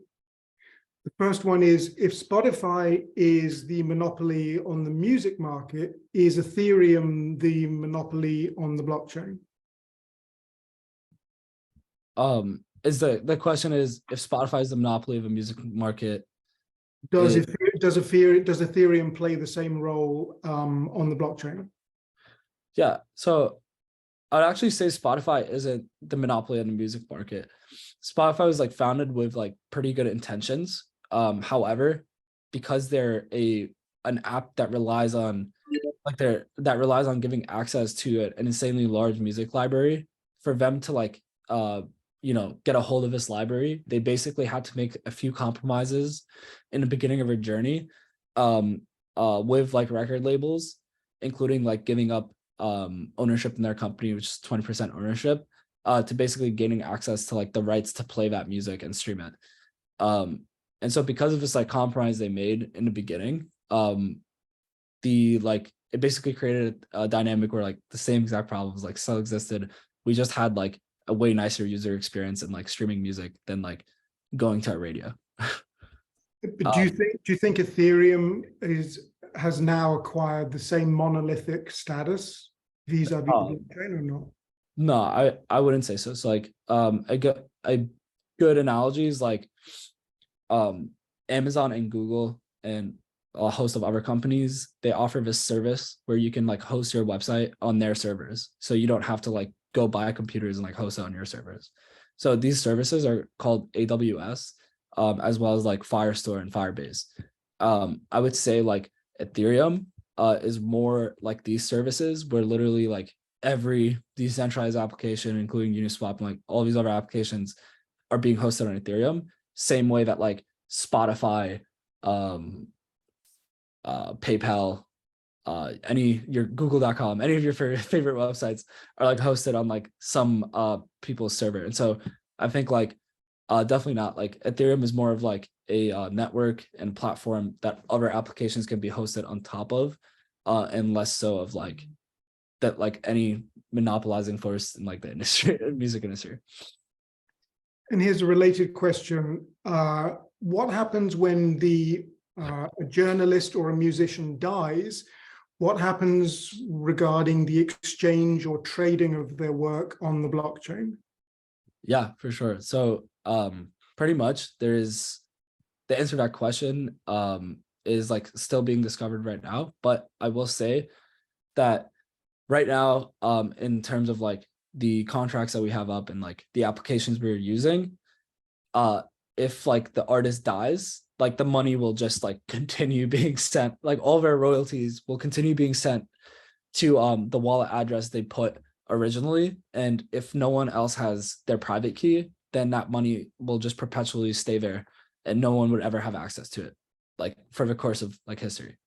The first one is, if Spotify is the monopoly on the music market, is Ethereum the monopoly on the blockchain? Is the question is, if Spotify is the monopoly of a music market, does Ethereum play the same role on the blockchain? Yeah, so I'd actually say Spotify isn't the monopoly on the music market. Spotify was like founded with like pretty good intentions. However, because they're an app that relies on giving access to an insanely large music library, for them to like get a hold of this library, they basically had to make a few compromises in the beginning of their journey with like record labels, including like giving up ownership in their company, which is 20% ownership, to basically gaining access to like the rights to play that music and stream it. And so because of this like compromise they made in the beginning, it basically created a dynamic where like the same exact problems like still existed. We just had like a way nicer user experience in like streaming music than like going to a radio. But do you think Ethereum has now acquired the same monolithic status vis-a-vis the blockchain or not? No, I wouldn't say so. So like a good analogy is like Amazon and Google and a host of other companies, they offer this service where you can like host your website on their servers. So you don't have to like go buy computers and like host it on your servers. So these services are called AWS, as well as like Firestore and Firebase. I would say like Ethereum is more like these services, where literally like every decentralized application, including Uniswap and like all these other applications, are being hosted on Ethereum. Same way that like Spotify, PayPal, your Google.com, any of your favorite websites are like hosted on like some people's server. And so I think like definitely not. Like Ethereum is more of like a network and platform that other applications can be hosted on top of, and less so of like that like any monopolizing force in like the industry, music industry. And here's a related question. What happens when a journalist or a musician dies? What happens regarding the exchange or trading of their work on the blockchain? Yeah, for sure. So pretty much the answer to that question is like still being discovered right now. But I will say that right now, in terms of like the contracts that we have up and like the applications we're using, if like the artist dies, like the money will just like continue being sent, like all of our royalties will continue being sent to the wallet address they put originally. And if no one else has their private key, then that money will just perpetually stay there and no one would ever have access to it, like for the course of like history.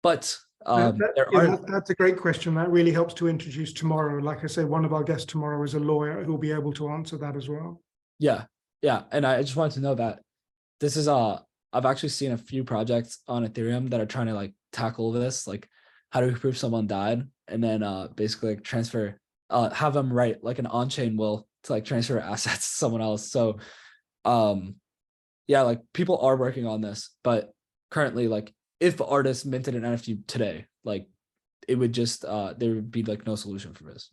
But that's a great question. That really helps to introduce tomorrow. Like I say, one of our guests tomorrow is a lawyer who will be able to answer that as well. Yeah. And I just wanted to know that this is I've actually seen a few projects on Ethereum that are trying to like tackle this, like how do we prove someone died, and then basically like transfer, have them write like an on-chain will to like transfer assets to someone else. So yeah, like people are working on this, but currently like if artists minted an NFT today, like it would just there would be like no solution for this.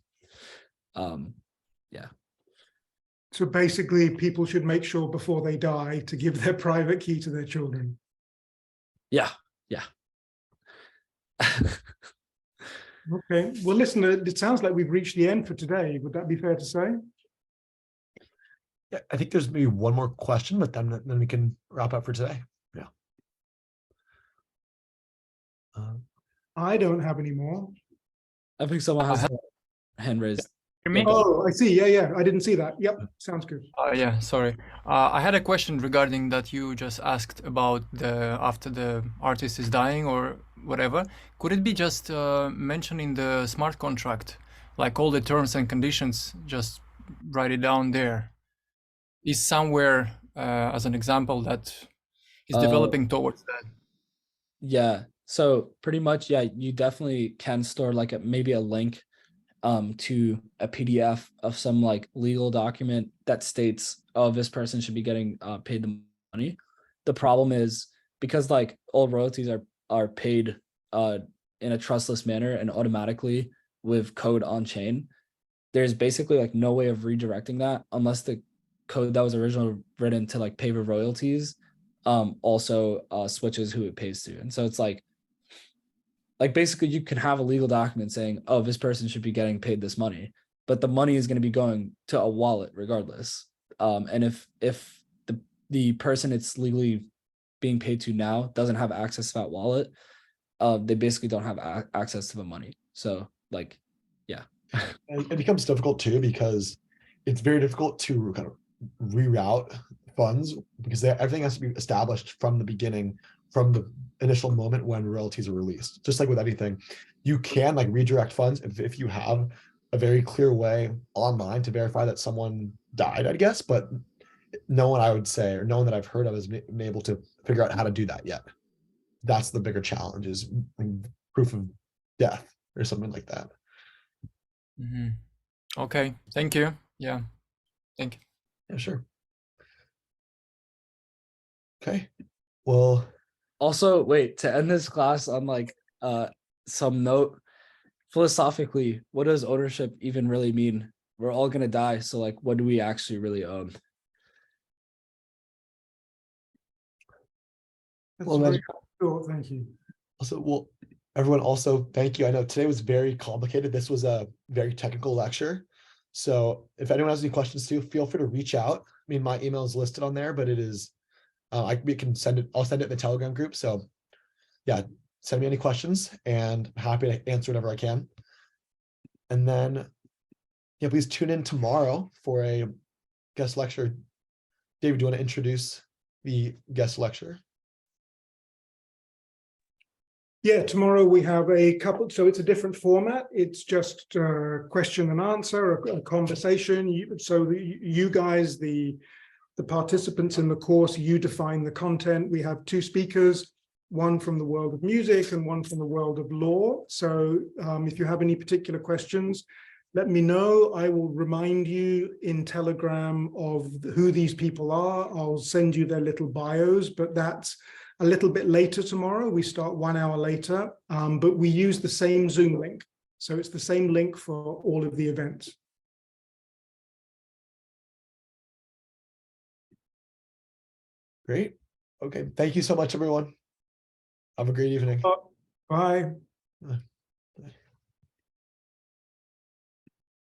Yeah. So basically people should make sure before they die to give their private key to their children. Yeah. Okay, well, listen, it sounds like we've reached the end for today. Would that be fair to say? Yeah, I think there's maybe one more question, but then we can wrap up for today. Yeah. I don't have any more. I think someone has their hand raised. Me? Oh, I see. Yeah. I didn't see that. Yep, sounds good. Yeah, sorry. I had a question regarding that you just asked about the after the artist is dying or whatever. Could it be just mentioned in the smart contract, like all the terms and conditions, just write it down there? Is somewhere as an example that is developing towards that? Yeah. So pretty much, yeah, you definitely can store like maybe a link to a PDF of some like legal document that states, oh, this person should be getting paid the money. The problem is because like all royalties are paid in a trustless manner and automatically with code on chain, there's basically like no way of redirecting that unless the code that was originally written to like pay the royalties also switches who it pays to. And so it's like basically you can have a legal document saying, oh, this person should be getting paid this money, but the money is going to be going to a wallet regardless. And if the person it's legally being paid to now doesn't have access to that wallet, they basically don't have access to the money. So like, yeah. It becomes difficult too, because it's very difficult to kind of reroute funds because everything has to be established from the beginning, from the initial moment when royalties are released. Just like with anything, you can like redirect funds if you have a very clear way online to verify that someone died, I guess, but no one I would say, or no one that I've heard of has been able to figure out how to do that yet. That's the bigger challenge, is proof of death or something like that. Mm-hmm. Okay, thank you. Yeah, thank you. Yeah, sure. Okay, well, Also, wait, to end this class on like some note, philosophically, what does ownership even really mean? We're all gonna die, so like what do we actually really own? That's well, very cool. Thank you. also, well, everyone also, thank you. I know today was very complicated. This was a very technical lecture. So if anyone has any questions too, feel free to reach out. I mean, my email is listed on there, but it is, we can send it, I'll send it in the Telegram group. So yeah, send me any questions and I'm happy to answer whatever I can. And then, yeah, please tune in tomorrow for a guest lecture. David, do you want to introduce the guest lecture? Yeah, tomorrow we have a couple, so it's a different format. It's just question and answer, a conversation. You guys, the participants in the course, you define the content. We have two speakers, one from the world of music and one from the world of law. So if you have any particular questions, let me know. I will remind you in Telegram of who these people are. I'll send you their little bios, but that's a little bit later tomorrow. We start 1 hour later, but we use the same Zoom link. So it's the same link for all of the events. Great. Okay. Thank you so much, everyone. Have a great evening. Bye.